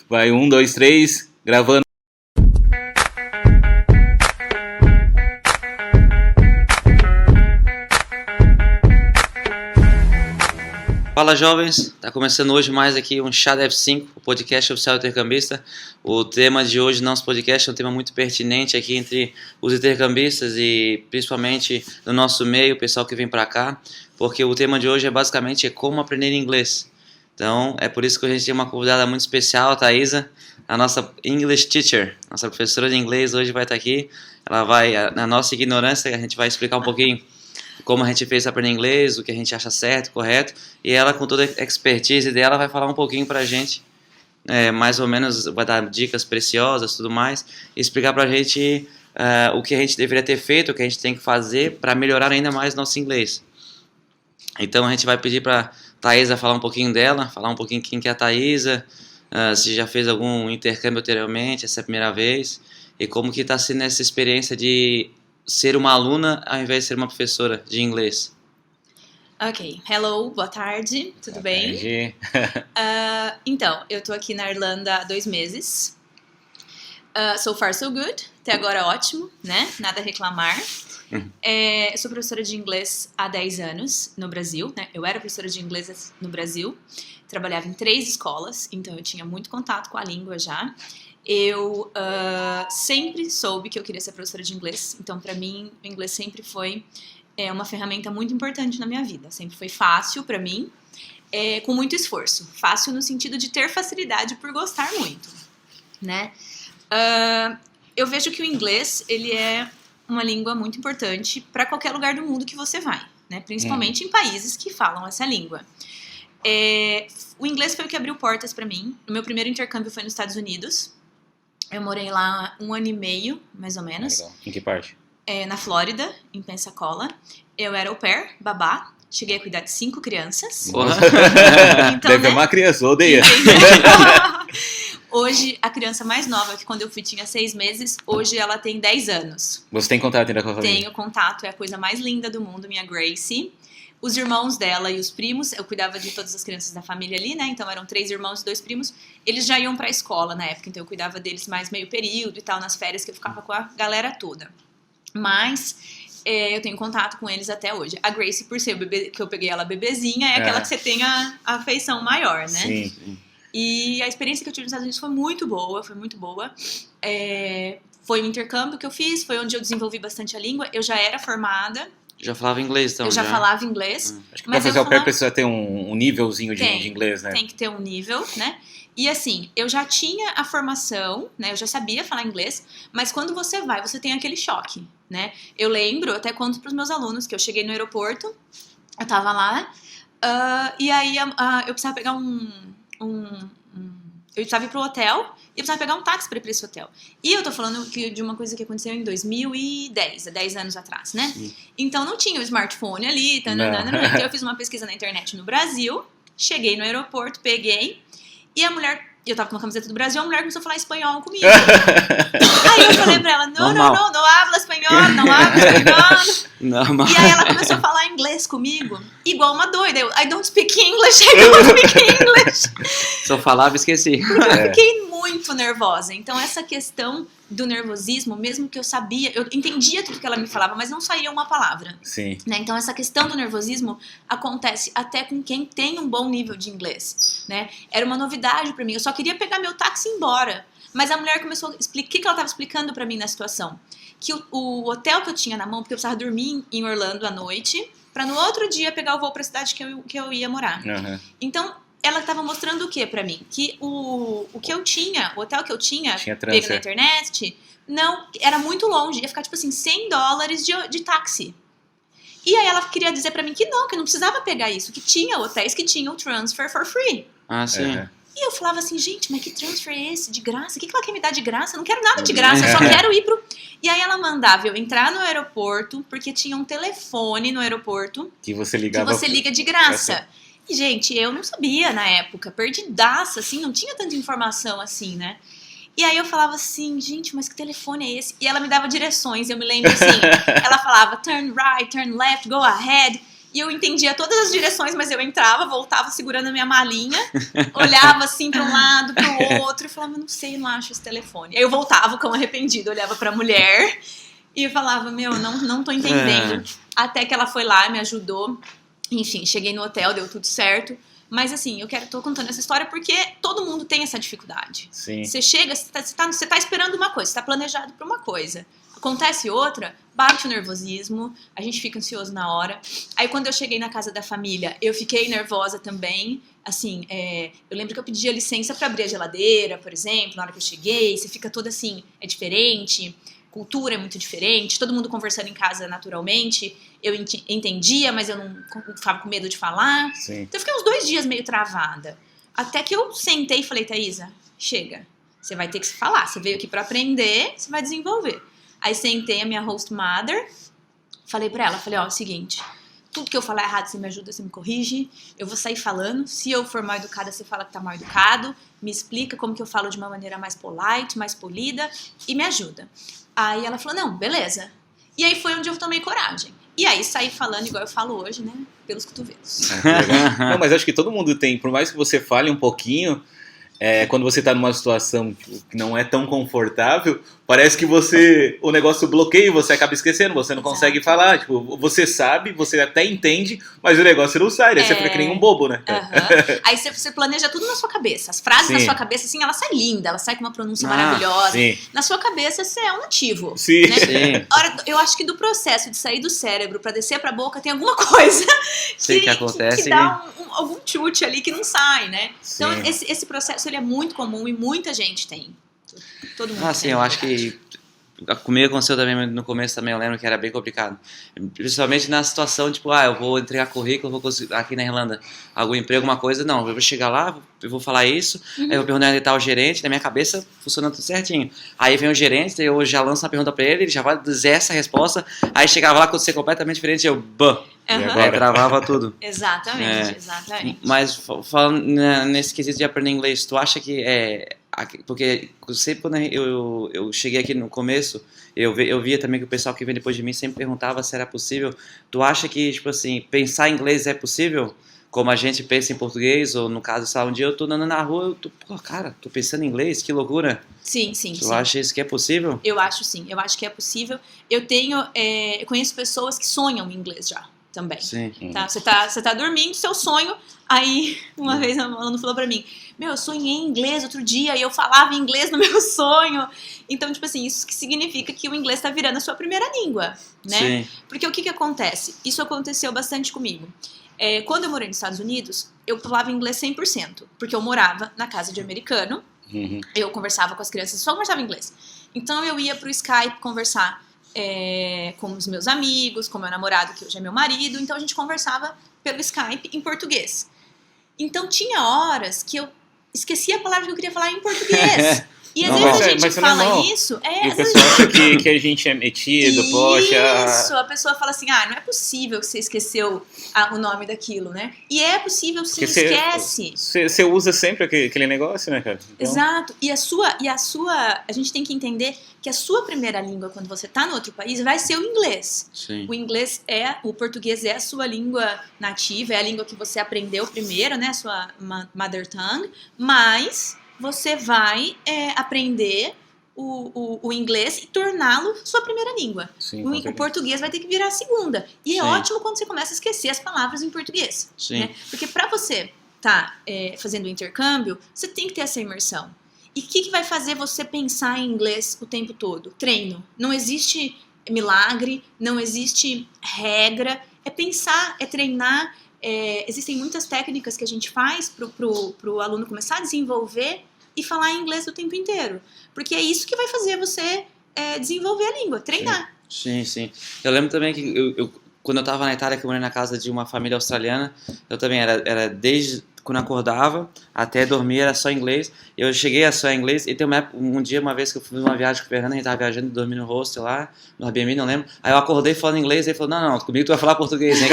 Vai, 1, 2, 3, gravando. Fala jovens, tá começando hoje mais aqui um Chá da F5, o podcast oficial do intercambista. O tema de hoje, nosso podcast, é um tema muito pertinente aqui entre os intercambistas e principalmente no nosso meio, o pessoal que vem pra cá, porque o tema de hoje é basicamente como aprender inglês. Então é por isso que a gente tem uma convidada muito especial, a Thaisa, a nossa English Teacher, nossa professora de inglês hoje vai estar aqui. Ela vai, na nossa ignorância, a gente vai explicar um pouquinho como a gente fez para aprender inglês, o que a gente acha certo, correto, e ela com toda a expertise dela vai falar um pouquinho para a gente, mais ou menos vai dar dicas preciosas e tudo mais, e explicar para a gente o que a gente deveria ter feito, o que a gente tem que fazer para melhorar ainda mais nosso inglês. Então a gente vai pedir para Thaisa falar um pouquinho dela, falar um pouquinho quem que é a Thaisa, se já fez algum intercâmbio anteriormente, essa é a primeira vez, e como que está sendo essa experiência de ser uma aluna ao invés de ser uma professora de inglês. Ok, hello, boa tarde, tudo bem? Então, eu tô aqui na Irlanda há 2 meses. So far so good, até agora ótimo, né? Nada a reclamar. Eu sou professora de inglês há 10 anos no Brasil, né? Eu era professora de inglês no Brasil, trabalhava em 3 escolas, então eu tinha muito contato com a língua já. Eu sempre soube que eu queria ser professora de inglês, então para mim o inglês sempre foi uma ferramenta muito importante na minha vida. Sempre foi fácil para mim, com muito esforço. Fácil no sentido de ter facilidade por gostar muito, né? Eu vejo que o inglês ele é uma língua muito importante para qualquer lugar do mundo que você vai, né? Principalmente em países que falam essa língua. O inglês foi o que abriu portas para mim. O meu primeiro intercâmbio foi nos Estados Unidos. Eu morei lá 1 ano e meio, mais ou menos. Legal. Em que parte? Na Flórida, em Pensacola. Eu era au pair, babá. Cheguei a cuidar de 5 crianças. Então, deve amar criança, odeia. Hoje, a criança mais nova, que quando eu fui tinha 6 meses, hoje ela tem 10 anos. Você tem contato ainda com a família? Tenho contato, é a coisa mais linda do mundo, minha Gracie. Os irmãos dela e os primos, eu cuidava de todas as crianças da família ali, né? Então eram 3 irmãos e 2 primos. Eles já iam pra escola na época, então eu cuidava deles mais meio período e tal, nas férias que eu ficava com a galera toda. Mas eu tenho contato com eles até hoje. A Gracie, por ser o bebê, que eu peguei ela bebezinha, é aquela que você tem a afeição maior, né? Sim. E a experiência que eu tive nos Estados Unidos foi muito boa, foi um intercâmbio que eu fiz, foi onde eu desenvolvi bastante a língua. Eu já era formada. Já falava inglês, então? Eu já falava inglês. Acho que pra fazer au pair precisa ter um nívelzinho de inglês, né? Tem que ter um nível, né? E assim, eu já tinha a formação, né? Eu já sabia falar inglês, mas quando você vai, você tem aquele choque, né? Eu lembro, até conto pros meus alunos, que eu cheguei no aeroporto, eu tava lá, e aí eu precisava pegar eu precisava ir pro hotel e eu precisava pegar um táxi para ir pra esse hotel. E eu tô falando de uma coisa que aconteceu em 2010, há 10 anos atrás, né? Então não tinha o smartphone ali, então eu fiz uma pesquisa na internet no Brasil, cheguei no aeroporto, peguei, e a mulher, eu tava com uma camiseta do Brasil, a mulher começou a falar espanhol comigo. Aí eu falei pra ela, não habla espanhol, não habla espanhol. Normal. E aí ela começou a falar inglês comigo, igual uma doida. Eu, I don't speak English, I don't speak English. Só falava e esqueci. Porque eu fiquei muito nervosa. Então essa questão do nervosismo, mesmo que eu sabia, eu entendia tudo que ela me falava, mas não saía uma palavra. Sim. Né? Então essa questão do nervosismo acontece até com quem tem um bom nível de inglês, né? Era uma novidade pra mim, eu só queria pegar meu táxi e ir embora. Mas a mulher começou a explicar, o que ela estava explicando pra mim na situação? Que o hotel que eu tinha na mão, porque eu precisava dormir em Orlando à noite, pra no outro dia pegar o voo pra cidade que eu ia morar. Então, ela estava mostrando o que pra mim? Que o que eu tinha, o hotel que eu tinha pego na internet, não, era muito longe, ia ficar tipo assim, $100 de táxi. E aí ela queria dizer pra mim que não precisava pegar isso, que tinha hotéis que tinham transfer for free. Ah, sim. E eu falava assim, gente, mas que transfer é esse de graça? O que ela quer me dar de graça? Eu não quero nada de graça, eu só quero ir pro... E aí ela mandava eu entrar no aeroporto, porque tinha um telefone no aeroporto que você liga de graça. E, gente, eu não sabia na época, perdidaça, assim, não tinha tanta informação assim, né? E aí eu falava assim, gente, mas que telefone é esse? E ela me dava direções, eu me lembro assim, ela falava turn right, turn left, go ahead. e eu entendia todas as direções, mas eu entrava, voltava segurando a minha malinha, olhava assim para um lado, para o outro, e falava, não sei, não acho esse telefone. Aí eu voltava como arrependida, olhava para a mulher e falava, não tô entendendo. Até que ela foi lá, me ajudou, enfim, cheguei no hotel, deu tudo certo. Mas assim, tô contando essa história porque todo mundo tem essa dificuldade. Sim. Você chega, você tá esperando uma coisa, você tá planejado para uma coisa. Acontece outra, bate o nervosismo, a gente fica ansioso na hora. Aí quando eu cheguei na casa da família, eu fiquei nervosa também. Assim, eu lembro que eu pedia licença para abrir a geladeira, por exemplo, na hora que eu cheguei. Você fica toda assim, é diferente, cultura é muito diferente, todo mundo conversando em casa naturalmente. Eu entendia, mas eu não ficava com medo de falar. Sim. Então eu fiquei uns 2 dias meio travada. Até que eu sentei e falei, Thaisa, chega. Você vai ter que falar. Você veio aqui para aprender, você vai desenvolver. Aí sentei a minha host mother, falei pra ela, é o seguinte, tudo que eu falar errado, você me ajuda, você me corrige, eu vou sair falando, se eu for mal educada, você fala que tá mal educado, me explica como que eu falo de uma maneira mais polite, mais polida, e me ajuda. Aí ela falou, não, beleza. E aí foi onde eu tomei coragem. E aí saí falando igual eu falo hoje, né, pelos cotovelos. Não, mas acho que todo mundo tem, por mais que você fale um pouquinho, quando você tá numa situação que não é tão confortável, parece que o negócio bloqueia e você acaba esquecendo, você não consegue falar, tipo, você sabe, você até entende, mas o negócio não sai, você fica que nem um bobo, né? Aí você planeja tudo na sua cabeça, as frases na sua cabeça, assim, ela sai linda, ela sai com uma pronúncia maravilhosa, sim. Na sua cabeça você é um nativo, sim. Né? Sim. Eu acho que do processo de sair do cérebro pra descer pra boca tem alguma coisa que acontece, que dá algum chute ali que não sai, né? Sim. Então esse processo ele é muito comum e muita gente tem. Todo mundo tem. Sim, eu acho que comigo aconteceu também no começo também, eu lembro que era bem complicado. Principalmente na situação, tipo, eu vou entregar currículo, vou conseguir, aqui na Irlanda, algum emprego, alguma coisa, não, eu vou chegar lá, eu vou falar isso, aí eu vou perguntar onde tá o gerente, na minha cabeça funciona tudo certinho. Aí vem o gerente, eu já lanço uma pergunta pra ele já vai dizer essa resposta, aí chegava lá, acontecia completamente diferente, eu, travava tudo. Exatamente. Mas falando nesse quesito de aprender inglês, tu acha que porque sempre quando eu cheguei aqui no começo, eu via também que o pessoal que vem depois de mim sempre perguntava se era possível. Tu acha que, tipo assim, pensar em inglês é possível? Como a gente pensa em português, ou no caso, sabe, um dia eu tô andando na rua, tô pensando em inglês, que loucura. Sim. Tu acha isso que é possível? Eu acho sim, eu acho que é possível. Eu conheço pessoas que sonham em inglês já. Também. Sim. Tá? Você tá dormindo, seu sonho. Aí, uma vez, a Ana falou pra mim: eu sonhei em inglês outro dia e eu falava inglês no meu sonho. Então, tipo assim, isso que significa que o inglês tá virando a sua primeira língua, né? Sim. Porque o que acontece? Isso aconteceu bastante comigo. Quando eu morei nos Estados Unidos, eu falava inglês 100%, porque eu morava na casa de americano, eu conversava com as crianças, só conversava inglês. Então, eu ia pro Skype conversar com os meus amigos, com meu namorado, que hoje é meu marido, então a gente conversava pelo Skype em português. Então tinha horas que eu esquecia a palavra que eu queria falar em português. E às vezes a gente fala isso... E o pessoal acha que a gente é metido, poxa... Isso, a pessoa fala assim, não é possível que você esqueceu o nome daquilo, né? E é possível sim, esquece. Você usa sempre aquele negócio, né, cara? Então... Exato, e a gente tem que entender que a sua primeira língua, quando você tá no outro país, vai ser o inglês. Sim. O português é a sua língua nativa, é a língua que você aprendeu primeiro, né, a sua mother tongue, mas... você vai aprender o inglês e torná-lo sua primeira língua. Sim, o português vai ter que virar a segunda. E Sim. é ótimo quando você começa a esquecer as palavras em português. Sim. Né? Porque para você estar fazendo o intercâmbio, você tem que ter essa imersão. E o que vai fazer você pensar em inglês o tempo todo? Treino. Não existe milagre, não existe regra. É pensar, é treinar. Existem muitas técnicas que a gente faz pro aluno começar a desenvolver e falar inglês o tempo inteiro. Porque é isso que vai fazer você desenvolver a língua, treinar. Sim. Eu lembro também que quando eu estava na Itália, que eu morei na casa de uma família australiana, eu também era desde quando eu acordava, até dormir era só inglês. Eu cheguei a só inglês e tem uma vez que eu fiz uma viagem com o Fernando, a gente tava viajando, dormi no hostel lá, no Airbnb, não lembro. Aí eu acordei falando inglês e ele falou, não, comigo tu vai falar português, né?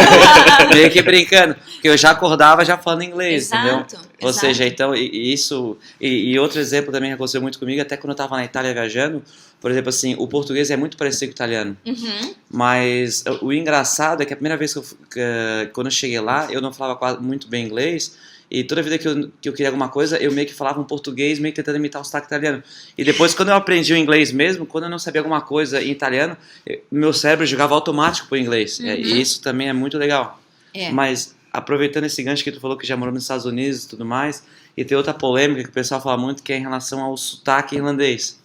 Meio que brincando, porque eu já acordava já falando inglês, entendeu? Ou seja, então, e outro exemplo também que aconteceu muito comigo, até quando eu tava na Itália viajando, por exemplo, assim, o português é muito parecido com o italiano. Mas o engraçado é que a primeira vez quando eu cheguei lá, eu não falava muito bem inglês. E toda vida que eu queria alguma coisa, eu meio que falava um português, meio que tentando imitar o sotaque italiano. E depois, quando eu aprendi o inglês mesmo, quando eu não sabia alguma coisa em italiano, meu cérebro jogava automático pro inglês. E isso também é muito legal. Mas, aproveitando esse gancho que tu falou que já morou nos Estados Unidos e tudo mais, e tem outra polêmica que o pessoal fala muito, que é em relação ao sotaque irlandês.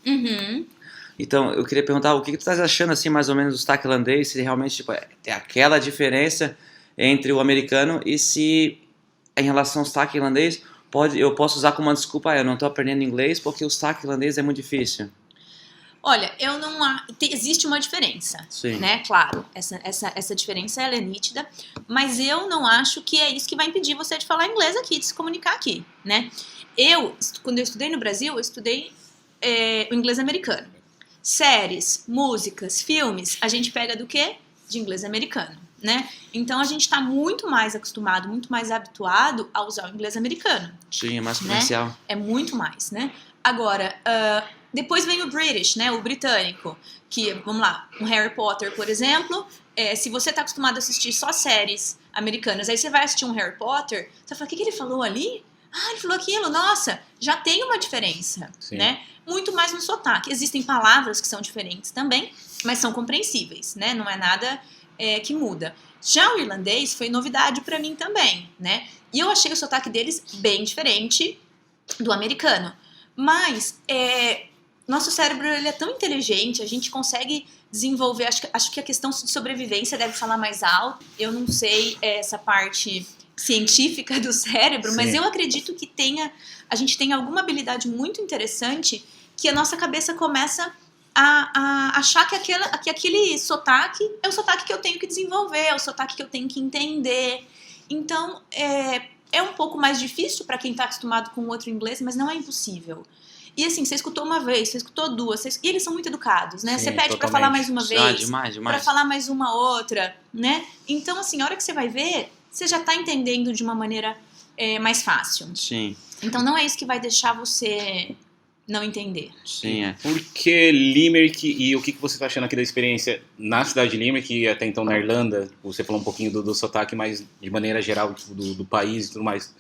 Então, eu queria perguntar, o que tu estás achando, assim, mais ou menos, do sotaque irlandês, se realmente, tipo, tem aquela diferença entre o americano e se... Em relação ao sotaque irlandês, eu posso usar como uma desculpa, eu não estou aprendendo inglês porque o sotaque irlandês é muito difícil. Olha, existe uma diferença, né? Claro, essa diferença ela é nítida, mas eu não acho que é isso que vai impedir você de falar inglês aqui, de se comunicar aqui, né? Quando eu estudei no Brasil, eu estudei o inglês americano. Séries, músicas, filmes, a gente pega do quê? De inglês americano. Né? Então a gente está muito mais acostumado, muito mais habituado a usar o inglês americano. Sim, é mais comercial. Né? É muito mais, né? Agora, depois vem o British, né? O britânico, que, vamos lá, um Harry Potter, por exemplo, se você está acostumado a assistir só séries americanas, aí você vai assistir um Harry Potter, você fala, o que ele falou ali? Ah, ele falou aquilo, nossa, já tem uma diferença, né? Muito mais no sotaque. Existem palavras que são diferentes também, mas são compreensíveis, né? Não é nada... que muda. Já o irlandês foi novidade pra mim também, né? E eu achei o sotaque deles bem diferente do americano. Mas nosso cérebro ele é tão inteligente, a gente consegue desenvolver, acho que a questão de sobrevivência deve falar mais alto. Eu não sei essa parte científica do cérebro, mas eu acredito que a gente tem alguma habilidade muito interessante que a nossa cabeça começa a achar que aquele sotaque é o sotaque que eu tenho que desenvolver, é o sotaque que eu tenho que entender. Então, é um pouco mais difícil para quem está acostumado com o outro inglês, mas não é impossível. E assim, você escutou uma vez, você escutou duas, e eles são muito educados, né? Sim, você pede para falar mais uma vez, demais. para falar mais uma outra, né? Então, assim, a hora que você vai ver, você já está entendendo de uma maneira mais fácil. Sim. Então, não é isso que vai deixar você... não entender. Sim, Porque Limerick, e o que você está achando aqui da experiência na cidade de Limerick, e até então na Irlanda, você falou um pouquinho do sotaque, mas de maneira geral do país e tudo mais,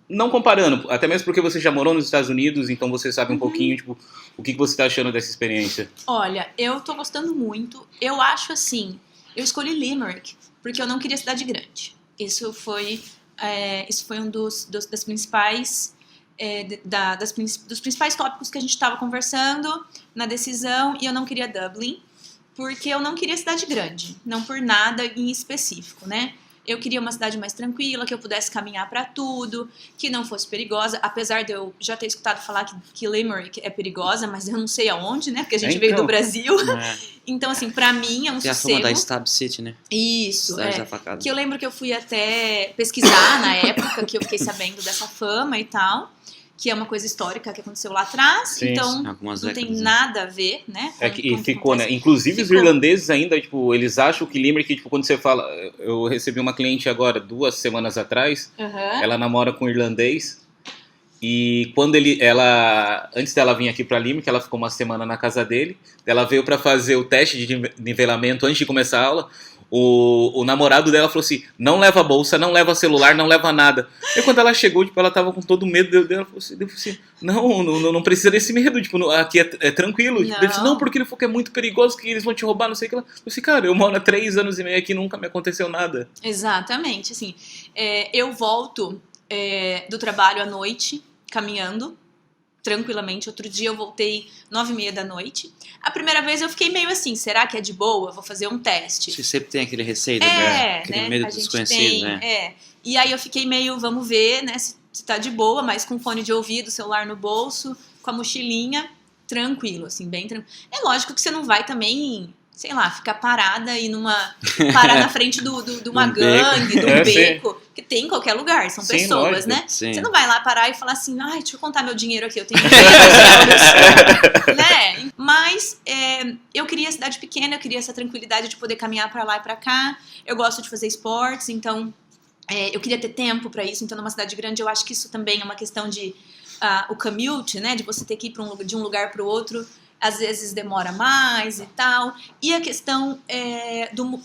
não comparando, até mesmo porque você já morou nos Estados Unidos, então você sabe um pouquinho, tipo, o que você está achando dessa experiência? Olha, eu tô gostando muito, eu acho assim, eu escolhi Limerick porque eu não queria cidade grande. Isso foi um das principais... dos principais tópicos que a gente estava conversando na decisão, e eu não queria Dublin porque eu não queria cidade grande, não por nada em específico, né? Eu queria uma cidade mais tranquila, que eu pudesse caminhar para tudo, que não fosse perigosa, apesar de eu já ter escutado falar que Limerick é perigosa, mas eu não sei aonde, né? Porque a gente veio do Brasil. Então, assim, pra mim é um sossego. Tem a fama da Stab City, né? Isso, que eu lembro que eu fui até pesquisar na época, que eu fiquei sabendo dessa fama e tal, que é uma coisa histórica que aconteceu lá atrás, sim, então não tem nada a ver, né? E ficou, né? Inclusive os irlandeses ainda, tipo, eles acham que Limerick, tipo, quando você fala... Eu recebi uma cliente agora, 2 semanas atrás, ela namora com um irlandês, e quando antes dela vir aqui pra Limerick, ela ficou uma semana na casa dele, ela veio pra fazer o teste de nivelamento antes de começar a aula. O namorado dela falou assim, não leva bolsa, não leva celular, não leva nada. E quando ela chegou, tipo, ela tava com todo medo dela, falou assim, não precisa desse medo, tipo, aqui é tranquilo. Não. Ele disse, não, porque ele falou que é muito perigoso, que eles vão te roubar, não sei o que. Ela falou assim, cara, eu moro há 3 anos e meio aqui, nunca me aconteceu nada. Exatamente, assim, eu volto do trabalho à noite, caminhando, tranquilamente. Outro dia eu voltei 9h30 da noite. A primeira vez eu fiquei meio assim, será que é de boa? Vou fazer um teste. Você sempre tem aquele receio, né? Aquele medo do desconhecido, né? E aí eu fiquei meio, vamos ver, né, se tá de boa, mas com fone de ouvido, celular no bolso, com a mochilinha, tranquilo, assim, bem tranquilo. É lógico que você não vai também, sei lá, ficar parada e parar na frente de uma gangue, de um beco, que tem em qualquer lugar, são Sim, pessoas, lógico. né? Sim. Você não vai lá parar e falar assim, ai, deixa eu contar meu dinheiro aqui, eu tenho 500 euros, né? Mas eu queria cidade pequena, eu queria essa tranquilidade de poder caminhar pra lá e pra cá, eu gosto de fazer esportes, então eu queria ter tempo pra isso, então numa cidade grande eu acho que isso também é uma questão de o commute, né, de você ter que ir de um lugar pro outro, às vezes demora mais e tal. E a questão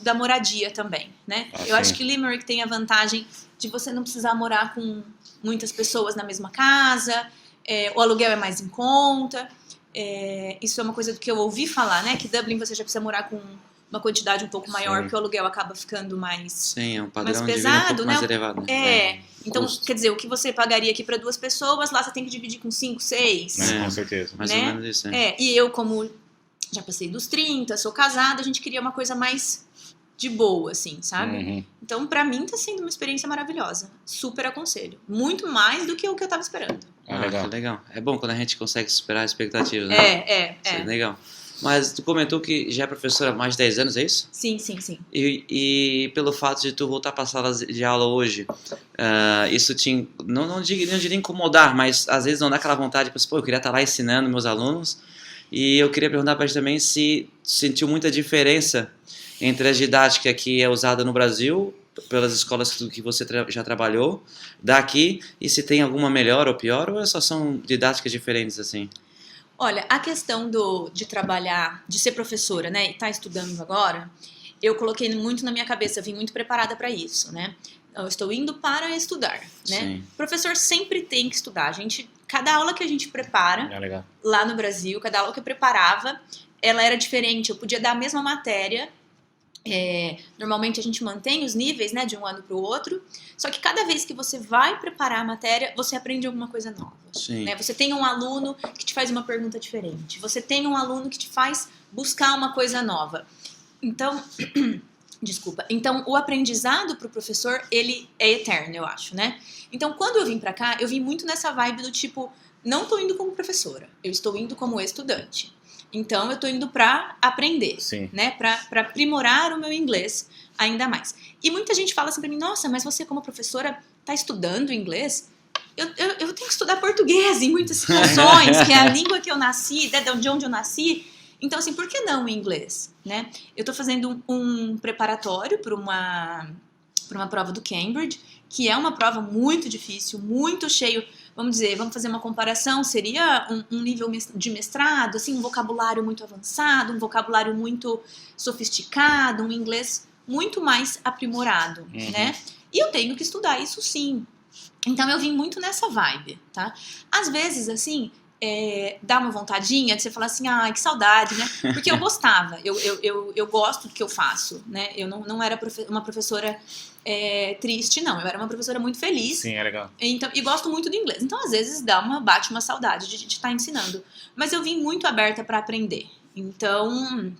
da moradia também, né? Eu acho que Limerick tem a vantagem de você não precisar morar com muitas pessoas na mesma casa, o aluguel é mais em conta. Isso é uma coisa que eu ouvi falar, né? Que Dublin você já precisa morar com uma quantidade um pouco maior, porque o aluguel acaba ficando mais, Sim, é um padrão mais de vida um pesado, pouco né? mais elevado. Né? Então, Custo. quer dizer, o que você pagaria aqui para 2 pessoas, lá você tem que dividir com 5, 6. Com certeza. Mais né? ou menos isso, né? E eu, como já passei dos 30, sou casada, a gente queria uma coisa mais de boa, assim, sabe? Uhum. Então, pra mim, tá sendo uma experiência maravilhosa. Super aconselho. Muito mais do que o que eu tava esperando. Legal. Que legal. É bom quando a gente consegue superar as expectativas, né? Isso é legal. Mas tu comentou que já é professora há mais de 10 anos, é isso? Sim. E pelo fato de tu voltar para salas de aula hoje, isso te, não diria incomodar, mas às vezes não dá aquela vontade, tipo, eu queria estar lá ensinando meus alunos. E eu queria perguntar para ti também se sentiu muita diferença entre a didática que é usada no Brasil, pelas escolas que você já trabalhou, daqui, e se tem alguma melhor ou pior, ou só são didáticas diferentes assim? Olha, a questão de trabalhar, de ser professora, né, e estar estudando agora, eu coloquei muito na minha cabeça, eu vim muito preparada para isso, né? Eu estou indo para estudar, né? Sim. O professor sempre tem que estudar. Cada aula que a gente prepara lá no Brasil, cada aula que eu preparava, ela era diferente. Eu podia dar a mesma matéria. Normalmente a gente mantém os níveis, né, de um ano para o outro, só que cada vez que você vai preparar a matéria, você aprende alguma coisa nova. Sim. Né? Você tem um aluno que te faz uma pergunta diferente, você tem um aluno que te faz buscar uma coisa nova. Então, desculpa. Então, o aprendizado para o professor, ele é eterno, eu acho, né? Então, quando eu vim para cá, eu vim muito nessa vibe do tipo, não estou indo como professora, eu estou indo como estudante. Então, eu tô indo pra aprender, né? Pra aprimorar o meu inglês ainda mais. E muita gente fala assim pra mim, nossa, mas você como professora tá estudando inglês? Eu tenho que estudar português em muitas situações, que é a língua que eu nasci, de onde eu nasci. Então, assim, por que não o inglês, né? Eu tô fazendo um preparatório para uma prova do Cambridge, que é uma prova muito difícil, muito cheio. Vamos fazer uma comparação, seria um nível de mestrado, assim, um vocabulário muito avançado, um vocabulário muito sofisticado, um inglês muito mais aprimorado, né? E eu tenho que estudar isso sim. Então eu vim muito nessa vibe, tá? Às vezes, assim, dá uma vontadinha de você falar assim, ai, que saudade, né? Porque eu gostava, eu gosto do que eu faço, né? Eu não era uma professora triste, não. Eu era uma professora muito feliz. Sim, é legal. Então, e gosto muito do inglês. Então, às vezes, bate uma saudade de estar ensinando. Mas eu vim muito aberta para aprender. Então,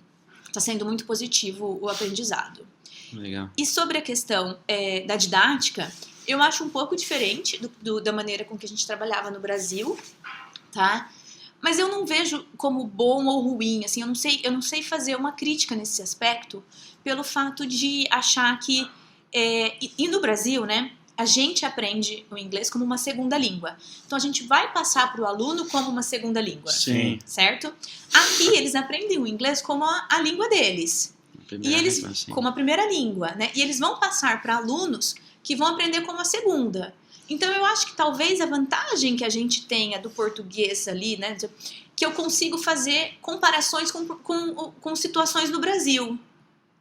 está sendo muito positivo o aprendizado. Legal. E sobre a questão da didática, eu acho um pouco diferente da maneira com que a gente trabalhava no Brasil, tá? Mas eu não vejo como bom ou ruim, assim, eu não sei fazer uma crítica nesse aspecto, pelo fato de achar que e no Brasil, né, a gente aprende o inglês como uma segunda língua. Então, a gente vai passar para o aluno como uma segunda língua. Sim. Certo? Aqui, eles aprendem o inglês como a língua deles. E eles, como a primeira língua, né? E eles vão passar para alunos que vão aprender como a segunda. Então, eu acho que talvez a vantagem que a gente tenha do português ali, né, que eu consigo fazer comparações com situações no Brasil.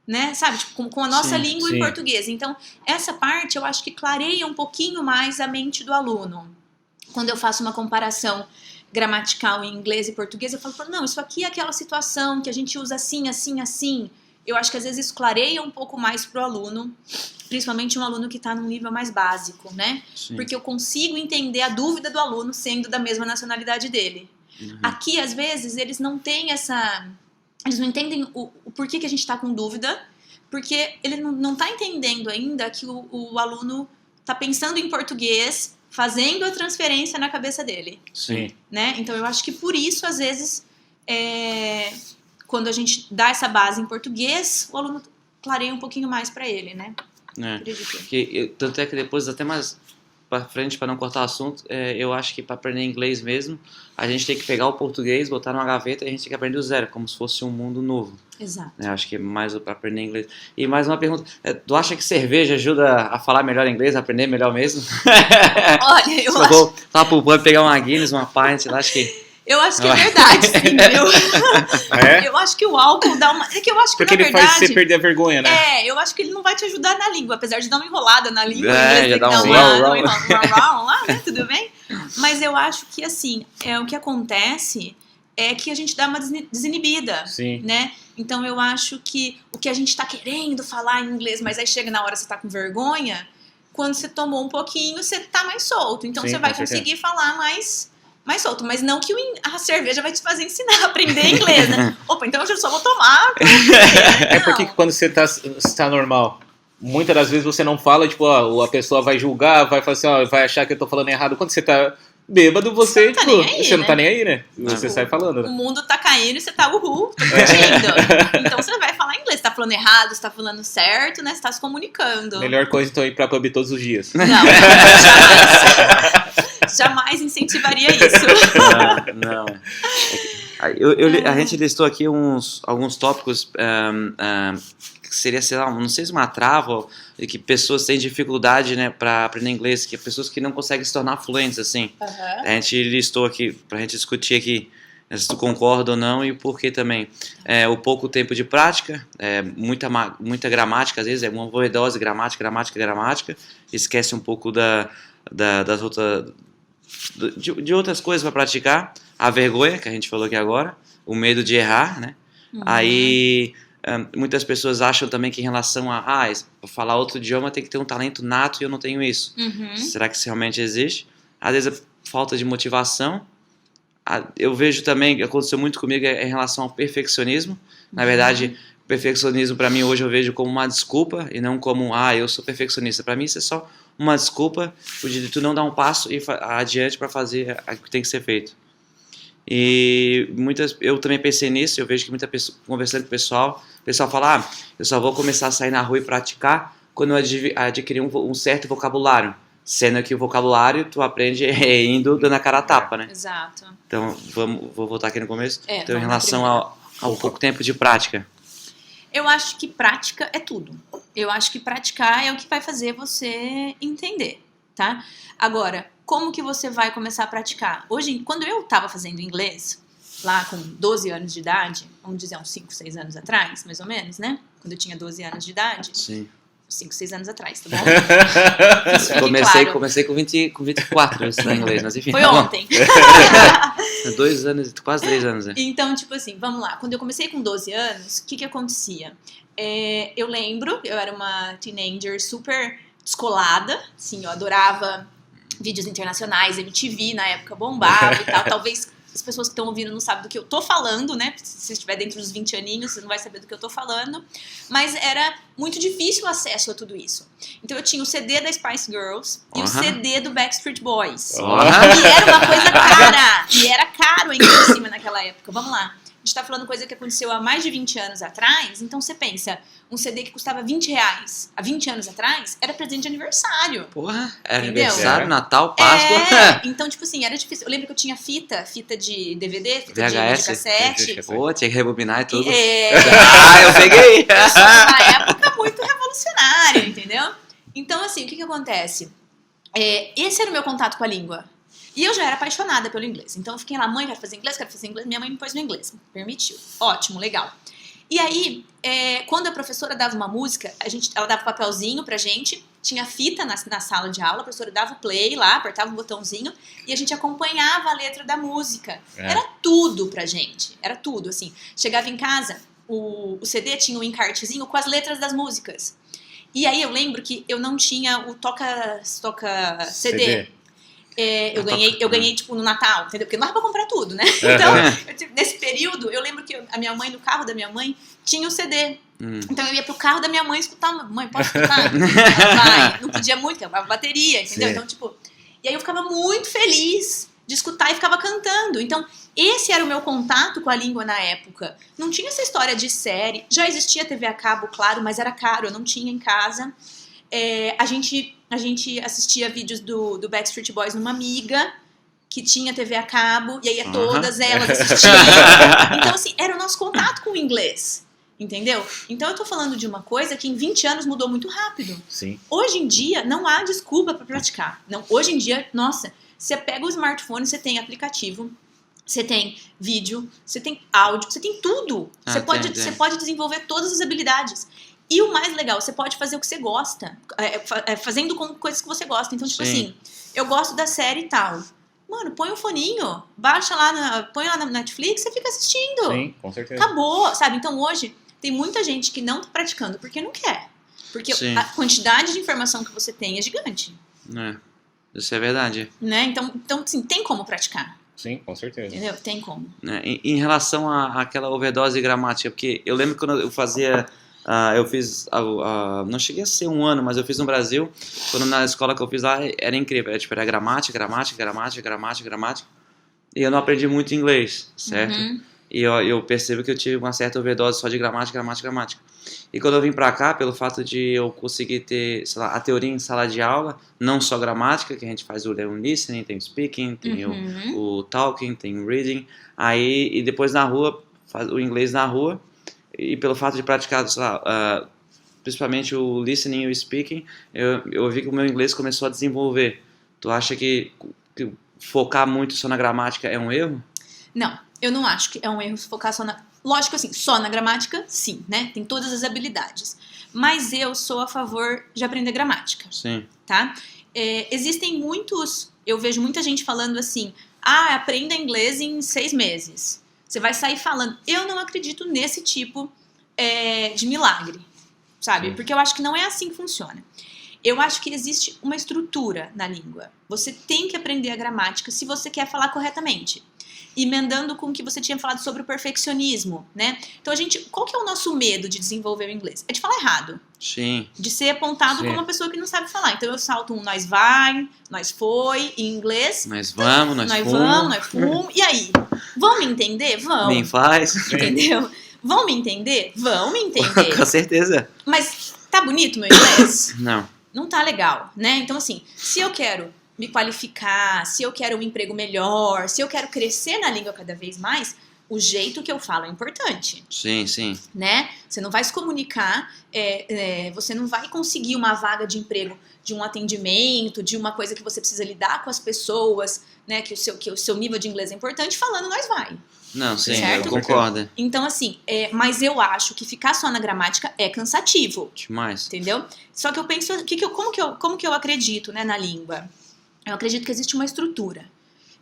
Né, sabe, tipo, com a nossa língua em português. Então, essa parte eu acho que clareia um pouquinho mais a mente do aluno. Quando eu faço uma comparação gramatical em inglês e português, eu falo, não, isso aqui é aquela situação que a gente usa assim, assim, assim. Eu acho que às vezes isso clareia um pouco mais pro aluno, principalmente um aluno que está num nível mais básico, né? Sim. Porque eu consigo entender a dúvida do aluno sendo da mesma nacionalidade dele. Aqui, às vezes, eles não têm eles não entendem o porquê que a gente está com dúvida, porque ele não está entendendo ainda que o aluno está pensando em português, fazendo a transferência na cabeça dele. Sim. Né? Então, eu acho que por isso, às vezes, quando a gente dá essa base em português, o aluno clareia um pouquinho mais para ele, né? Tanto é que depois, até mais pra frente, para não cortar o assunto, eu acho que para aprender inglês mesmo, a gente tem que pegar o português, botar numa gaveta e a gente tem que aprender do zero, como se fosse um mundo novo. Exato. Acho que é mais para aprender inglês. E mais uma pergunta, tu acha que cerveja ajuda a falar melhor inglês, a aprender melhor mesmo? Olha, eu acho... Vou lá pro pub pegar uma Guinness, uma pint, acho que... Eu acho que é verdade, sim, viu? Eu acho que o álcool dá uma... É que eu acho que, porque na verdade... ele faz você perder a vergonha, né? Eu acho que ele não vai te ajudar na língua, apesar de dar uma enrolada na língua. Já dá um lá, né? Tudo bem? Mas eu acho que, assim, o que acontece é que a gente dá uma desinibida, sim, né? Então eu acho que o que a gente tá querendo falar em inglês, mas aí chega na hora você tá com vergonha, quando você tomou um pouquinho, você tá mais solto. Então você vai conseguir falar mais solto, mas não que a cerveja vai te fazer ensinar a aprender inglês, né? Opa, então eu só vou tomar. É porque quando você tá normal, muitas das vezes você não fala, tipo, a pessoa vai julgar, vai falar assim, vai achar que eu tô falando errado. Quando você tá bêbado, você não tá nem aí, você não tá nem aí, né? Você sai falando, né? O mundo tá caindo e você tá tô curtindo. Então você vai falar inglês, você tá falando errado, você tá falando certo, né? Você tá se comunicando. Melhor coisa, então, é ir pra pub todos os dias. Não, jamais incentivaria isso. Não. A gente listou aqui alguns tópicos que seria, sei lá, não sei se uma trava, que pessoas têm dificuldade, né, para aprender inglês, que pessoas que não conseguem se tornar fluentes, assim. Uhum. A gente listou aqui, pra gente discutir aqui, se tu concorda ou não e o porquê também. O pouco tempo de prática, muita gramática, às vezes, uma overdose, gramática, esquece um pouco das outras... De outras coisas para praticar, a vergonha, que a gente falou aqui agora, o medo de errar, né? Uhum. Aí muitas pessoas acham também que em relação a para falar outro idioma tem que ter um talento nato e eu não tenho isso. Uhum. Será que isso realmente existe? Às vezes a falta de motivação. Eu vejo também, que aconteceu muito comigo em relação ao perfeccionismo. Na verdade, o perfeccionismo para mim hoje eu vejo como uma desculpa e não como, eu sou perfeccionista. Para mim isso é só uma desculpa de tu não dar um passo adiante para fazer o que tem que ser feito. E eu também pensei nisso, eu vejo que muita pessoa, conversando com o pessoal fala, eu só vou começar a sair na rua e praticar quando eu adquirir um certo vocabulário. Sendo que o vocabulário tu aprende indo dando a cara a tapa, né? Exato. Então, vou voltar aqui no começo. Então, em vamos relação ao pouco tempo de prática. Eu acho que prática é tudo. Eu acho que praticar é o que vai fazer você entender, tá? Agora, como que você vai começar a praticar? Hoje, quando eu tava fazendo inglês, lá com 12 anos de idade, vamos dizer uns 5, 6 anos atrás, mais ou menos, né? Quando eu tinha 12 anos de idade. Sim. 5, 6 anos atrás, tá bom? Comecei com 24 a estudar inglês, mas enfim. Foi ontem. 2 anos, quase 3 anos, né? Então, tipo assim, vamos lá. Quando eu comecei com 12 anos, o que acontecia? Eu lembro, eu era uma teenager super descolada, assim, eu adorava vídeos internacionais, MTV na época bombava e tal. Talvez as pessoas que estão ouvindo não sabem do que eu tô falando, né? Se você estiver dentro dos 20 aninhos, você não vai saber do que eu tô falando. Mas era muito difícil o acesso a tudo isso. Então eu tinha o CD da Spice Girls e o CD do Backstreet Boys. E era uma coisa cara. E era caro ainda por cima naquela época. Vamos lá. A gente tá falando coisa que aconteceu há mais de 20 anos atrás. Então você pensa, um CD que custava R$20 há 20 anos atrás era presente de aniversário. Porra, era entendeu? Aniversário, Natal, Páscoa. Então, tipo assim, era difícil. Eu lembro que eu tinha fita de DVD, fita VHS, de cassete. Pô, tinha que rebobinar e tudo. Eu peguei! Eu sou uma época muito revolucionária, entendeu? Então, assim, o que acontece? Esse era o meu contato com a língua. E eu já era apaixonada pelo inglês. Então eu fiquei lá, mãe, quero fazer inglês. Minha mãe me pôs no inglês. Permitiu. Ótimo, legal. E aí, quando a professora dava uma música, ela dava um papelzinho pra gente, tinha fita na sala de aula, a professora dava o play lá, apertava o botãozinho, e a gente acompanhava a letra da música. Era tudo pra gente. Era tudo, assim. Chegava em casa, o CD tinha um encartezinho com as letras das músicas. E aí eu lembro que eu não tinha o toca CD. Eu ganhei, tipo, no Natal, entendeu? Porque não dava pra comprar tudo, né? Então, nesse período, eu lembro que a minha mãe, no carro da minha mãe, tinha o CD. Então, eu ia pro carro da minha mãe escutar. Mãe, posso escutar? Ela, não podia muito, porque era bateria, entendeu? Sim. Então, tipo... E aí eu ficava muito feliz de escutar e ficava cantando. Então, esse era o meu contato com a língua na época. Não tinha essa história de série. Já existia TV a cabo, claro, mas era caro, eu não tinha em casa. A gente assistia vídeos do Backstreet Boys numa amiga que tinha TV a cabo, e aí todas elas assistiam. Então, assim, era o nosso contato com o inglês, entendeu? Então, eu tô falando de uma coisa que em 20 anos mudou muito rápido. Sim. Hoje em dia, não há desculpa para praticar. Não, hoje em dia, nossa, você pega o smartphone, você tem aplicativo, você tem vídeo, você tem áudio, você tem tudo. Você pode desenvolver todas as habilidades. E o mais legal, você pode fazer o que você gosta, fazendo com coisas que você gosta. Então, tipo assim, eu gosto da série tal. Mano, põe um foninho, baixa lá, põe lá na Netflix, você fica assistindo. Sim, com certeza. Acabou, sabe? Então hoje tem muita gente que não tá praticando porque não quer. Porque a quantidade de informação que você tem é gigante. Isso é verdade. Né? Então assim, tem como praticar. Sim, com certeza. Entendeu? Tem como. Em relação àquela overdose gramática, porque eu lembro quando eu fazia... eu fiz, não cheguei a ser 1 ano, mas eu fiz no Brasil, quando na escola que eu fiz lá era incrível, era gramática, e eu não aprendi muito inglês, certo? E eu percebo que eu tive uma certa overdose só de gramática. E quando eu vim pra cá, pelo fato de eu conseguir ter, sei lá, a teoria em sala de aula, não só gramática, que a gente faz o listening, tem o speaking, tem o talking, tem o reading, e depois na rua, faz o inglês na rua. E pelo fato de praticar, sei lá, principalmente o listening e o speaking, eu vi que o meu inglês começou a desenvolver. Tu acha que focar muito só na gramática é um erro? Não, eu não acho que é um erro focar só na... Lógico assim, só na gramática, sim, né? Tem todas as habilidades. Mas eu sou a favor de aprender gramática. Sim. Tá? Existem muitos... Eu vejo muita gente falando assim, aprenda inglês em 6 meses. Você vai sair falando. Eu não acredito nesse tipo de milagre, sabe? Porque eu acho que não é assim que funciona. Eu acho que existe uma estrutura na língua. Você tem que aprender a gramática se você quer falar corretamente. Emendando com o que você tinha falado sobre o perfeccionismo, né? Então, qual que é o nosso medo de desenvolver o inglês? É de falar errado. Sim. De ser apontado como uma pessoa que não sabe falar. Então, eu salto um nós vai, nós foi, em inglês. Nós vamos, nós fomos. E aí? Vão me entender? Vão. Nem faz. Entendeu? Vão me entender? Vão me entender. Com certeza. Mas tá bonito meu inglês? Não. Não tá legal, né? Então, assim, se eu quero me qualificar, se eu quero um emprego melhor, se eu quero crescer na língua cada vez mais, o jeito que eu falo é importante. Sim, sim. Né? Você não vai se comunicar, você não vai conseguir uma vaga de emprego, de um atendimento, de uma coisa que você precisa lidar com as pessoas, né? Que o seu nível de inglês é importante, falando nós vai. Não, sim, certo? eu concordo. Então, assim, mas eu acho que ficar só na gramática é cansativo. Demais. Entendeu? Só que eu penso, como que eu acredito, né, na língua? Eu acredito que existe uma estrutura.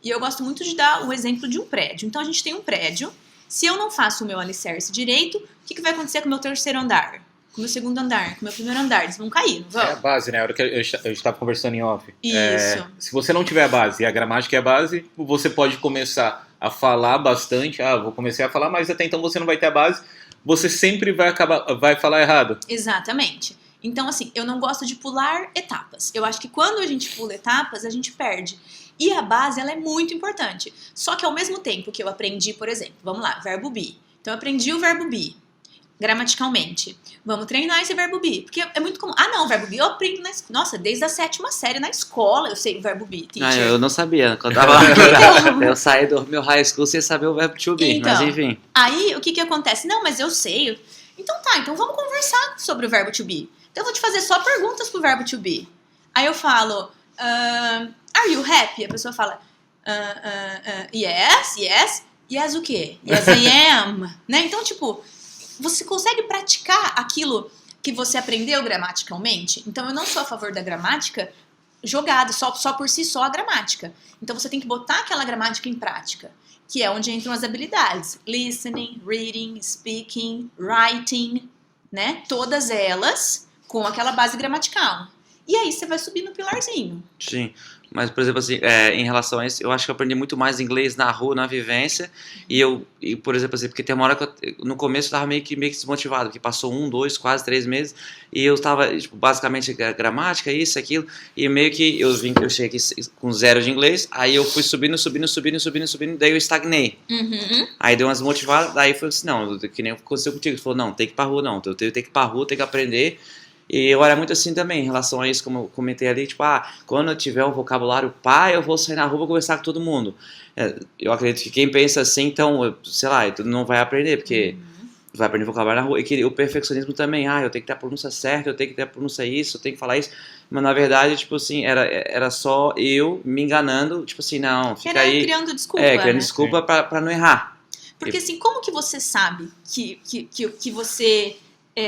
E eu gosto muito de dar o exemplo de um prédio. Então, a gente tem um prédio. Se eu não faço o meu alicerce direito, o que vai acontecer com o meu 3º andar? Com o meu 2º andar? Com o meu 1º andar? Eles vão cair, não vão? É a base, né? A hora que eu estava conversando em off. Isso. Se você não tiver a base, e a gramática é a base, você pode começar a falar bastante. Vou começar a falar, mas até então você não vai ter a base. Você sempre vai falar errado. Exatamente. Então, assim, eu não gosto de pular etapas. Eu acho que quando a gente pula etapas, a gente perde. E a base, ela é muito importante. Só que ao mesmo tempo que eu aprendi, por exemplo, vamos lá, verbo be. Então, eu aprendi o verbo be, gramaticalmente. Vamos treinar esse verbo be. Porque é muito comum. O verbo be eu aprendo, desde a 7ª série na escola eu sei o verbo be, teacher. Eu não sabia. Quando eu saí do meu high school sem saber o verbo to be, então, mas enfim. Aí, o que acontece? Não, mas eu sei. Então vamos conversar sobre o verbo to be. Então, eu vou te fazer só perguntas pro verbo to be. Aí eu falo, are you happy? A pessoa fala, yes. Yes o quê? Yes, I am. Né? Então, tipo, você consegue praticar aquilo que você aprendeu gramaticalmente? Então, eu não sou a favor da gramática jogada, só por si só a gramática. Então, você tem que botar aquela gramática em prática, que é onde entram as habilidades. Listening, reading, speaking, writing, né? Todas elas com aquela base gramatical. E aí você vai subir no pilarzinho. Sim, mas por exemplo assim, em relação a isso, eu acho que eu aprendi muito mais inglês na rua, na vivência, e por exemplo assim, porque tem uma hora que no começo eu tava meio que desmotivado, porque passou 1, 2, quase 3 meses, e eu tava, tipo, basicamente gramática, isso, aquilo, e meio que eu cheguei aqui com 0 de inglês, aí eu fui subindo, daí eu estagnei. Aí deu umas desmotivadas, daí foi assim, não, que nem aconteceu contigo, ele falou, não, tem que ir pra rua não, eu tenho que ir pra rua, tem que aprender. E eu era muito assim também, em relação a isso, como eu comentei ali, tipo, quando eu tiver um vocabulário eu vou sair na rua e conversar com todo mundo. Eu acredito que quem pensa assim, então, sei lá, tu não vai aprender, porque vai aprender vocabulário na rua. E que o perfeccionismo também, eu tenho que ter a pronúncia certa, eu tenho que ter a pronúncia isso, eu tenho que falar isso. Mas na verdade, tipo assim, era só eu me enganando, tipo assim, não, fica aí. Criando desculpa. Criando desculpa pra não errar. Porque assim, como que você sabe que você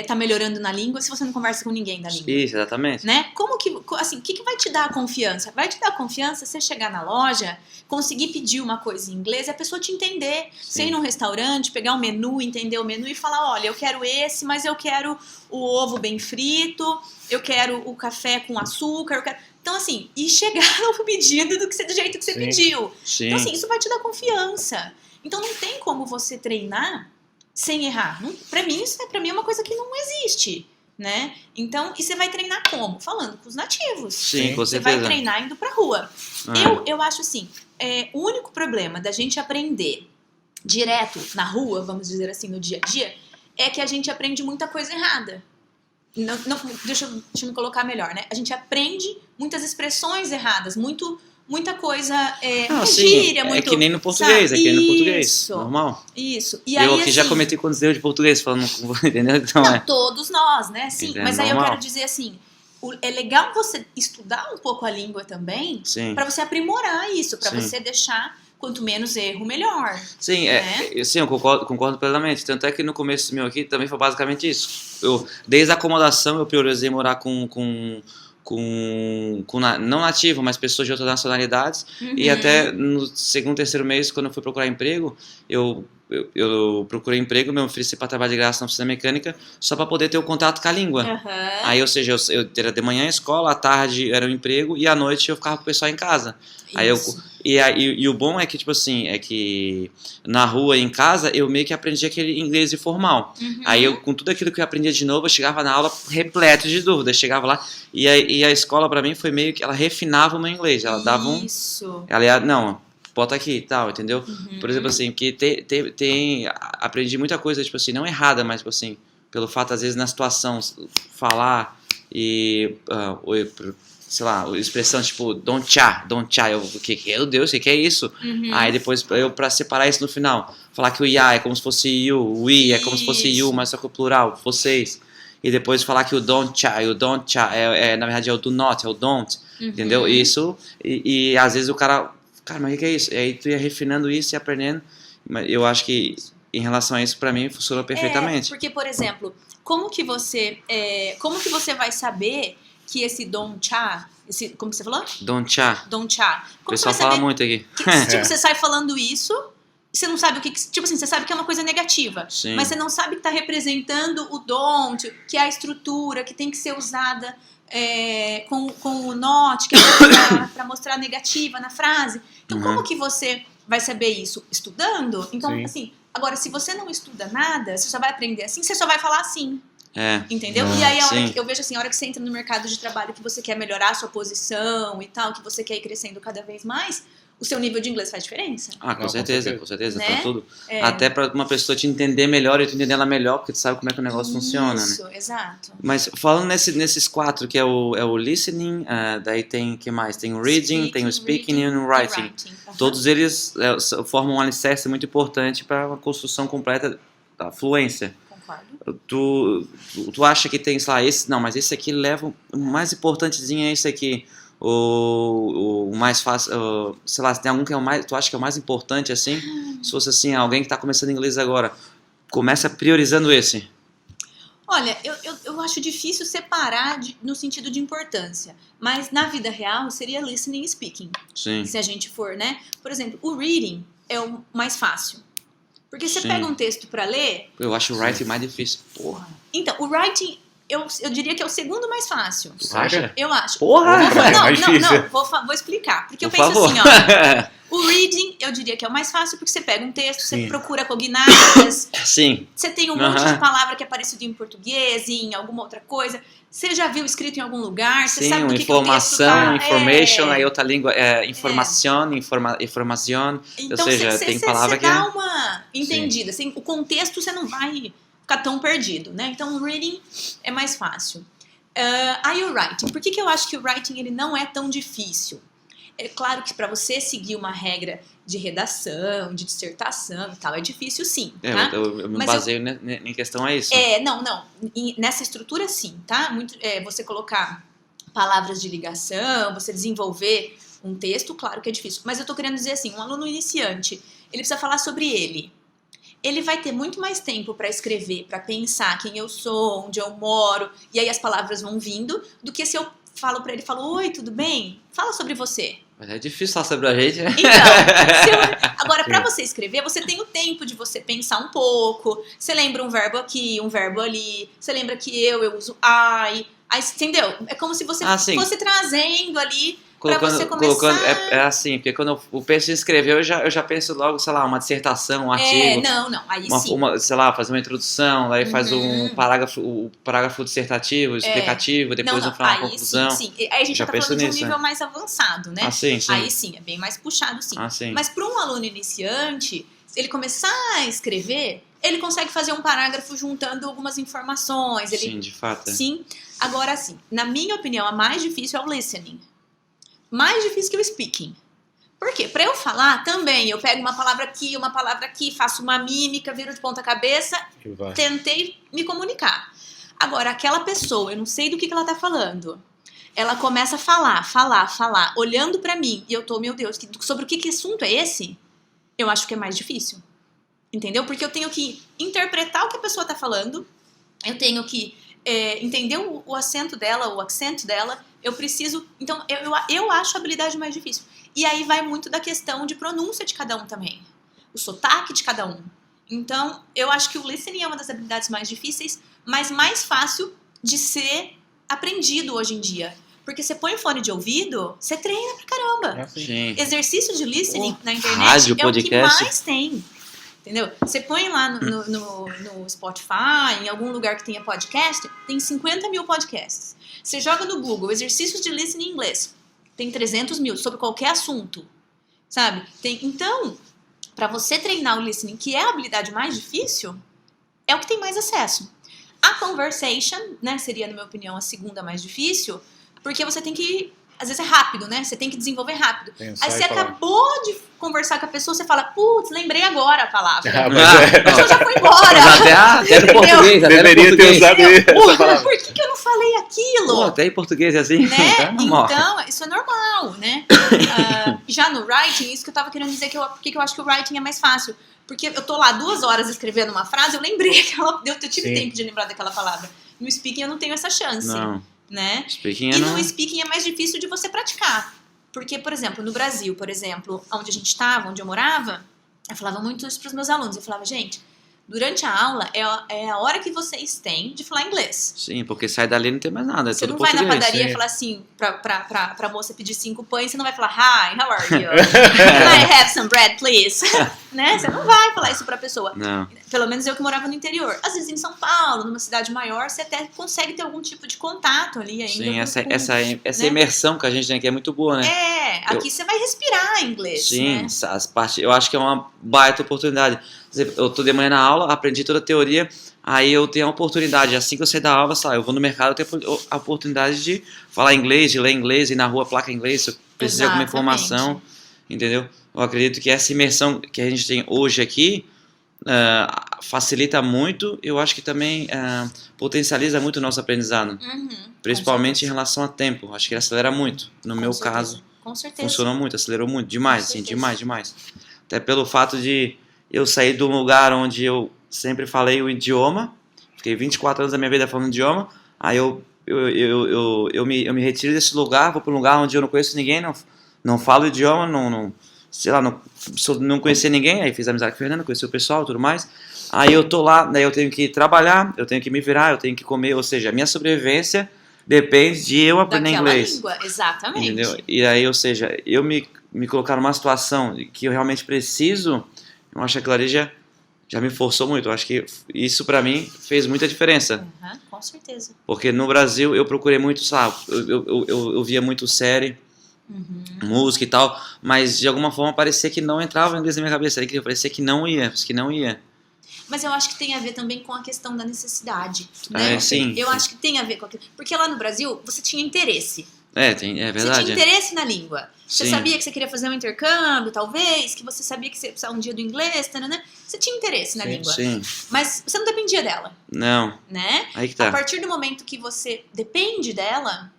tá melhorando na língua se você não conversa com ninguém da língua? Isso, exatamente. Né? Como que, assim, o que vai te dar a confiança? Vai te dar confiança você chegar na loja, conseguir pedir uma coisa em inglês e a pessoa te entender. Você ir num restaurante, pegar o menu, entender o menu e falar, olha, eu quero esse, mas eu quero o ovo bem frito, eu quero o café com açúcar, eu quero... Então, assim, e chegar no pedido do jeito que você pediu. Sim. Então, assim, isso vai te dar confiança. Então, não tem como você treinar sem errar. Pra mim, isso é uma coisa que não existe, né? Então, e você vai treinar como? Falando com os nativos. Sim, com certeza. Você vai treinar indo pra rua. Eu acho assim, o único problema da gente aprender direto na rua, vamos dizer assim, no dia a dia, é que a gente aprende muita coisa errada. Deixa eu me colocar melhor, né? A gente aprende muitas expressões erradas, muita coisa, gíria, muito... É que nem no português, sabe? que nem no português, normal. Isso. E eu aí, aqui já assim, cometi quantos erros de português falando, entendeu? Então, não, todos nós, né? Sim, é mas aí normal. eu quero dizer assim, é legal você estudar um pouco a língua também, para você aprimorar isso, para você deixar quanto menos erro, melhor. Sim, né? Sim, eu concordo plenamente. Tanto é que no começo meu aqui também foi basicamente isso. Desde a acomodação, eu priorizei morar com não nativo, mas pessoas de outras nacionalidades. E até no segundo, terceiro mês, quando eu fui procurar emprego, eu procurei emprego, me ofereci para trabalhar de graça na oficina mecânica, só para poder ter o contato com a língua. Aí, ou seja, eu era de manhã a escola, à tarde era o emprego e à noite eu ficava com o pessoal em casa. Aí o bom é que, tipo assim, é que na rua e em casa eu meio que aprendi aquele inglês informal. Aí com tudo aquilo que eu aprendia de novo, eu chegava na aula repleto de dúvidas. Chegava lá e a escola pra mim foi meio que ela refinava o meu inglês. Ela dava ela ia, não, bota aqui e tal, entendeu? Por exemplo, assim, porque aprendi muita coisa, tipo assim, não errada, mas tipo assim, pelo fato, às vezes, na situação, falar e sei lá, expressão tipo don't cha, meu Deus, o que é isso? Aí depois eu pra separar isso no final, falar que o ya é como se fosse you, o we é como se fosse you, mas só que o plural, vocês. E depois falar que o don't cha na verdade é o do not, é o don't, entendeu? Isso, e às vezes o cara, mas o que é isso? E aí tu ia refinando isso e aprendendo, mas eu acho que em relação a isso, pra mim, funcionou perfeitamente. Porque, por exemplo, como que você vai saber que esse Don Cha, como que você falou? Don Cha. O pessoal fala muito aqui. Tipo, você sai falando isso, você não sabe o que... Tipo assim, você sabe que é uma coisa negativa. Sim. Mas você não sabe que tá representando o don't, que é a estrutura, que tem que ser usada com o not, que é pra mostrar a negativa na frase. Então, como que você vai saber isso? Estudando? Então, assim, agora, se você não estuda nada, você só vai aprender assim, você só vai falar assim. Entendeu? E aí eu vejo assim, a hora que você entra no mercado de trabalho, que você quer melhorar a sua posição e tal, que você quer ir crescendo cada vez mais, o seu nível de inglês faz diferença. Com certeza, né? Pra tudo. Até pra uma pessoa te entender melhor e tu entender ela melhor, porque tu sabe como é que o negócio funciona, né? Isso, exato. Mas falando nesses quatro, que é o listening, daí tem o que mais? Tem o reading, tem o speaking e o writing. Todos eles formam um alicerce muito importante para a construção completa da fluência. Tu acha que tem, sei lá, mas esse aqui leva, o mais importantezinho é esse aqui, o mais fácil, sei lá, se tem algum que é o mais, tu acha que é o mais importante, assim, se fosse assim, alguém que está começando inglês agora, começa priorizando esse. Olha, eu acho difícil separar no sentido de importância, mas na vida real seria listening e speaking. Sim. Se a gente for, né? Por exemplo, o reading é o mais fácil. Porque você pega um texto pra ler... Eu acho o writing mais difícil. Porra. Então, o writing, eu diria que é o segundo mais fácil. Tu acha? Eu acho. Porra! Não, vou explicar. Porque eu penso assim, ó... O reading, eu diria que é o mais fácil, porque você pega um texto, você procura cognatas. Sim. Você tem um monte de palavra que é parecido em português, em alguma outra coisa. Você já viu escrito em algum lugar, você sabe do que o texto tá... information, aí outra língua informação. Então, ou seja, tem palavra que... Você dá uma entendida. Assim, o contexto você não vai ficar tão perdido, né? Então, o reading é mais fácil. Aí o writing. Por que eu acho que o writing ele não é tão difícil? É claro que para você seguir uma regra de redação, de dissertação e tal, é difícil sim, tá? Eu me baseio em questão a isso. Não. Nessa estrutura sim, tá? Você colocar palavras de ligação, você desenvolver um texto, claro que é difícil. Mas eu tô querendo dizer assim, um aluno iniciante, ele precisa falar sobre ele. Ele vai ter muito mais tempo para escrever, para pensar quem eu sou, onde eu moro, e aí as palavras vão vindo, do que se eu falo para ele, oi, tudo bem? Fala sobre você. Mas é difícil falar sobre a gente, né? Então, agora para você escrever, você tem o tempo de você pensar um pouco, você lembra um verbo aqui, um verbo ali, você lembra que eu uso I, entendeu? É como se você fosse trazendo ali para você começar... É assim, porque quando eu penso em escrever, eu já penso logo, sei lá, uma dissertação, um artigo. Aí sim. Sei lá, fazer uma introdução, aí faz o parágrafo dissertativo, explicativo, depois no final uma conclusão. Sim. Aí a gente já tá falando de um nível mais avançado, né? Sim. Aí sim, é bem mais puxado, sim. Mas para um aluno iniciante, se ele começar a escrever, ele consegue fazer um parágrafo juntando algumas informações. Sim, de fato. Sim. Agora, sim, na minha opinião, a mais difícil é o listening. Mais difícil que o speaking. Por quê? Para eu falar também, eu pego uma palavra aqui, faço uma mímica, viro de ponta cabeça, tentei me comunicar. Agora, aquela pessoa, eu não sei do que ela tá falando, ela começa a falar, olhando para mim, e eu tô, meu Deus, sobre que assunto é esse? Eu acho que é mais difícil. Entendeu? Porque eu tenho que interpretar o que a pessoa tá falando, eu tenho que entender o acento dela, o accent dela, eu preciso... Então, eu acho a habilidade mais difícil. E aí vai muito da questão de pronúncia de cada um também. O sotaque de cada um. Então, eu acho que o listening é uma das habilidades mais difíceis, mas mais fácil de ser aprendido hoje em dia. Porque você põe fone de ouvido, você treina pra caramba. Sim. Exercício de listening na internet rádio, é podcast. O que mais tem. Entendeu? Você põe lá no Spotify, em algum lugar que tenha podcast, tem 50 mil podcasts. Você joga no Google, exercícios de listening em inglês, tem 300 mil, sobre qualquer assunto, sabe? Então, para você treinar o listening, que é a habilidade mais difícil, é o que tem mais acesso. A conversation, né, seria, na minha opinião, a segunda mais difícil, porque você tem que... Às vezes é rápido, né? Você tem que desenvolver rápido. Aí você acabou de conversar com a pessoa, você fala, putz, lembrei agora a palavra. A pessoa já foi embora. Até no português. Deveria ter usado essa palavra. Por que eu não falei aquilo? Até em português é assim. Né? Então, isso é normal, né? Já no writing, isso que eu tava querendo dizer, porque eu acho que o writing é mais fácil. Porque eu tô lá 2 horas escrevendo uma frase, eu lembrei eu tive tempo de lembrar daquela palavra. No speaking eu não tenho essa chance. Não. Né? No speaking é mais difícil de você praticar. Porque, por exemplo, no Brasil, onde a gente estava, onde eu morava, eu falava muito isso para os meus alunos. Eu falava, gente, durante a aula é a hora que vocês têm de falar inglês. Sim, porque sai dali e não tem mais nada. Você não vai na padaria e falar assim, pra moça pedir 5 pães, você não vai falar, hi, how are you? Can I have some bread, please? Né? Você não vai falar isso pra pessoa. Não. Pelo menos eu que morava no interior. Às vezes em São Paulo, numa cidade maior, você até consegue ter algum tipo de contato ali ainda. Sim, essa imersão que a gente tem aqui é muito boa, né? Aqui você vai respirar inglês. Sim, né? Eu acho que é uma baita oportunidade. Eu tô de manhã na aula, aprendi toda a teoria, aí eu tenho a oportunidade, assim que eu sair da aula, eu vou no mercado, eu tenho a oportunidade de falar inglês, de ler inglês, ir na rua, placa inglês, se eu precisar de alguma informação, entendeu? Eu acredito que essa imersão que a gente tem hoje aqui facilita muito, eu acho que também potencializa muito o nosso aprendizado, principalmente em relação a tempo, acho que ele acelera muito, no meu caso, com certeza. Funcionou muito, acelerou muito, demais, assim, demais. Até pelo fato de eu sair de um lugar onde eu sempre falei o idioma, fiquei 24 anos da minha vida falando idioma, aí eu me retiro desse lugar, vou para um lugar onde eu não conheço ninguém, não falo idioma, não conhecia ninguém, aí fiz amizade com a Fernanda, conheci o pessoal e tudo mais, aí eu tô lá, daí eu tenho que trabalhar, eu tenho que me virar, eu tenho que comer, ou seja, a minha sobrevivência depende de eu aprender inglês. Língua, exatamente. Entendeu? E aí, ou seja, eu me colocar numa situação que eu realmente preciso, eu acho que a Clareja já me forçou muito. Eu acho que isso pra mim fez muita diferença. Com certeza. Porque no Brasil eu procurei muito, sabe, eu via muito série, música e tal, mas de alguma forma parecia que não entrava o inglês na minha cabeça. Aí parecia que não ia. Mas eu acho que tem a ver também com a questão da necessidade, né? Sim. Eu acho que tem a ver com aquilo. Porque lá no Brasil, você tinha interesse. É verdade. Você tinha interesse na língua. Você Sim. sabia que você queria fazer um intercâmbio, talvez, que você sabia que você ia precisar um dia do inglês, né? Você tinha interesse na língua. Sim. Mas você não dependia dela, Não. né? Aí que tá. A partir do momento que você depende dela,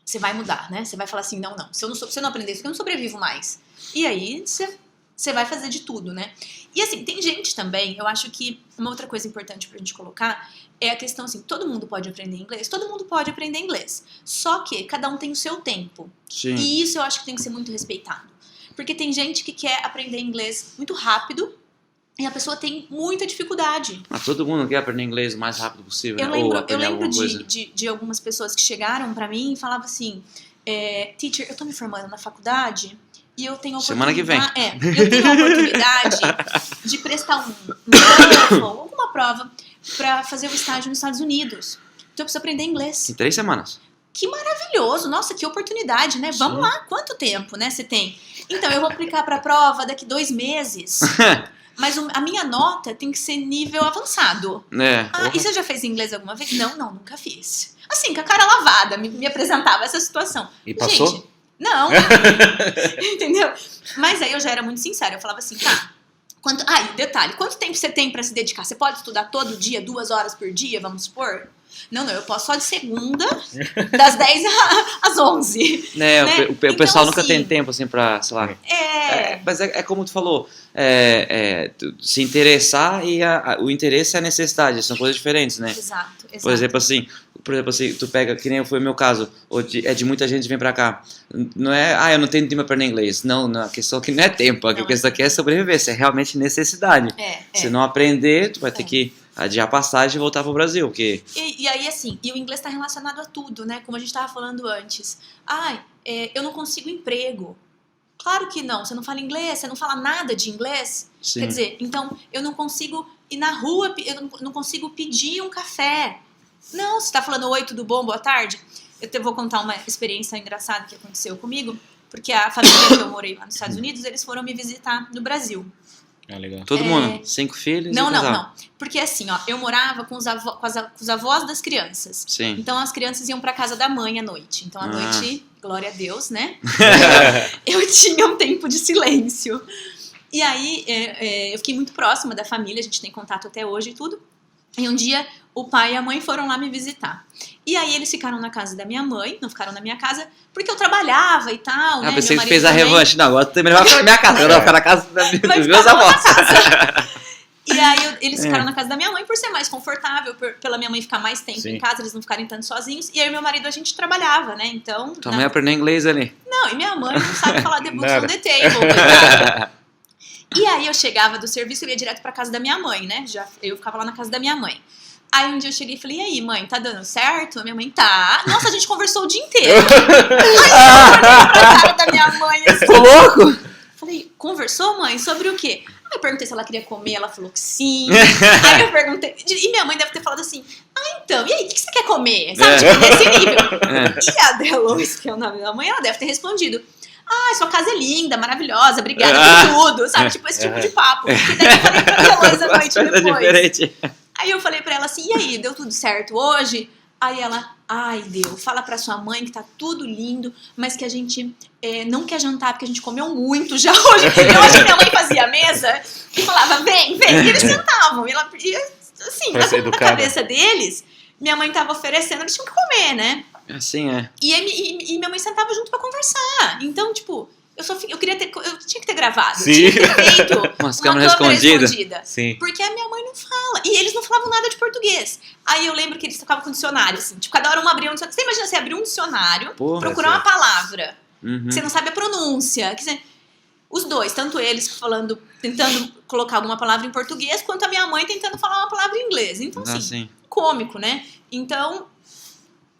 você vai mudar, né? Você vai falar assim, não, se eu não aprender isso, eu não sobrevivo mais. E aí você vai fazer de tudo, né? E assim, tem gente também, eu acho que uma outra coisa importante pra gente colocar é a questão assim, todo mundo pode aprender inglês? Todo mundo pode aprender inglês. Só que cada um tem o seu tempo. Sim. E isso eu acho que tem que ser muito respeitado. Porque tem gente que quer aprender inglês muito rápido e a pessoa tem muita dificuldade. Mas todo mundo quer aprender inglês o mais rápido possível, Eu né? lembro, Ou aprender alguma coisa. de algumas pessoas que chegaram pra mim e falavam assim, teacher, eu tô me formando na faculdade e eu tenho a Semana que vem. Eu tenho a oportunidade de prestar um TOEFL ou alguma prova pra fazer o estágio nos Estados Unidos. Então eu preciso aprender inglês. Em 3 semanas. Que maravilhoso! Nossa, que oportunidade, né? Vamos lá, quanto tempo, né, você tem? Então, eu vou aplicar pra prova daqui 2 meses. Mas a minha nota tem que ser nível avançado. E você já fez inglês alguma vez? Não, nunca fiz. Assim, com a cara lavada, me apresentava essa situação. E passou? Gente, não. Entendeu? Mas aí eu já era muito sincera. Eu falava assim, tá. E detalhe, quanto tempo você tem pra se dedicar? Você pode estudar todo dia, 2 horas por dia, vamos supor? Não, eu posso só de segunda, das 10 às 11. Né? Né? O pessoal então, nunca assim, tem tempo, assim, pra, sei lá... Mas é como tu falou, se interessar e o interesse e a necessidade, são coisas diferentes, né? Exato. Por exemplo, assim, tu pega, que nem foi o meu caso, de muita gente vem pra cá. Não é, eu não tenho tempo pra aprender inglês. Não, a questão aqui não é tempo, a questão aqui é sobreviver, isso é realmente necessidade. Se não aprender, tu vai ter que adiar a passagem e voltar pro Brasil, porque... E aí, assim, o inglês tá relacionado a tudo, né? Como a gente tava falando antes. Eu não consigo emprego. Claro que não, você não fala inglês, você não fala nada de inglês. Sim. Quer dizer, então eu não consigo ir na rua, eu não consigo pedir um café. Não, você tá falando oi, tudo bom, boa tarde? Eu vou contar uma experiência engraçada que aconteceu comigo, porque a família que eu morei lá nos Estados Unidos, eles foram me visitar no Brasil. Legal. Todo mundo? 5 filhos? Não. Porque assim, eu morava com os avós das crianças. Sim. Então as crianças iam pra casa da mãe à noite. Então à noite, glória a Deus, né? Eu tinha um tempo de silêncio. E aí eu fiquei muito próxima da família, a gente tem contato até hoje e tudo. E um dia o pai e a mãe foram lá me visitar. E aí eles ficaram na casa da minha mãe, não ficaram na minha casa, porque eu trabalhava e tal, né? Pensei Meu que fez a também. revanche. Não, agora tu também vai ficar na minha casa. Eu não vou ficar na casa dos meus Vai avós. ficar na casa. E aí eles ficaram na casa da minha mãe por ser mais confortável, pela minha mãe ficar mais tempo em casa, eles não ficarem tanto sozinhos. E aí meu marido, a gente trabalhava, né? Então... Tua mãe aprendeu inglês ali. Não, e minha mãe não sabe falar the books on the table, coitada. E aí eu chegava do serviço e ia direto pra casa da minha mãe, né? Eu ficava lá na casa da minha mãe. Aí um dia eu cheguei e falei, e aí, mãe, tá dando certo? A minha mãe, tá. Nossa, a gente conversou o dia inteiro. Aí eu olhei pra cara da minha mãe assim. Ficou louco? Falei, conversou, mãe? Sobre o quê? Aí eu perguntei se ela queria comer, ela falou que sim. Aí eu perguntei, e minha mãe deve ter falado assim, então, e aí, o que você quer comer? Sabe, tipo, nesse nível. E a Delois, que é o nome da mãe, ela deve ter respondido, sua casa é linda, maravilhosa, obrigada por tudo, sabe? Tipo, esse tipo de papo. E daí eu falei pra Delois a noite depois. Diferente. Aí eu falei pra ela assim, e aí, deu tudo certo hoje? Aí ela, deu, fala pra sua mãe que tá tudo lindo, mas que a gente não quer jantar, porque a gente comeu muito já hoje. Eu acho que minha mãe fazia a mesa e falava, vem, e eles sentavam. E ela, assim, na cabeça deles, minha mãe tava oferecendo, eles tinham que comer, né? Assim é. E minha mãe sentava junto pra conversar. Então, tipo... Eu tinha que ter gravado. Sim. Eu tinha que ter feito umas uma câmeras escondidas. Sim. Porque a minha mãe não fala. E eles não falavam nada de português. Aí eu lembro que eles tocavam com dicionário, assim. Tipo, cada hora um abria um dicionário. Você imagina você abrir um dicionário, procurar uma palavra. Que você não sabe a pronúncia. Os dois, tanto eles tentando colocar alguma palavra em português, quanto a minha mãe tentando falar uma palavra em inglês. Então, assim, cômico, né? Então,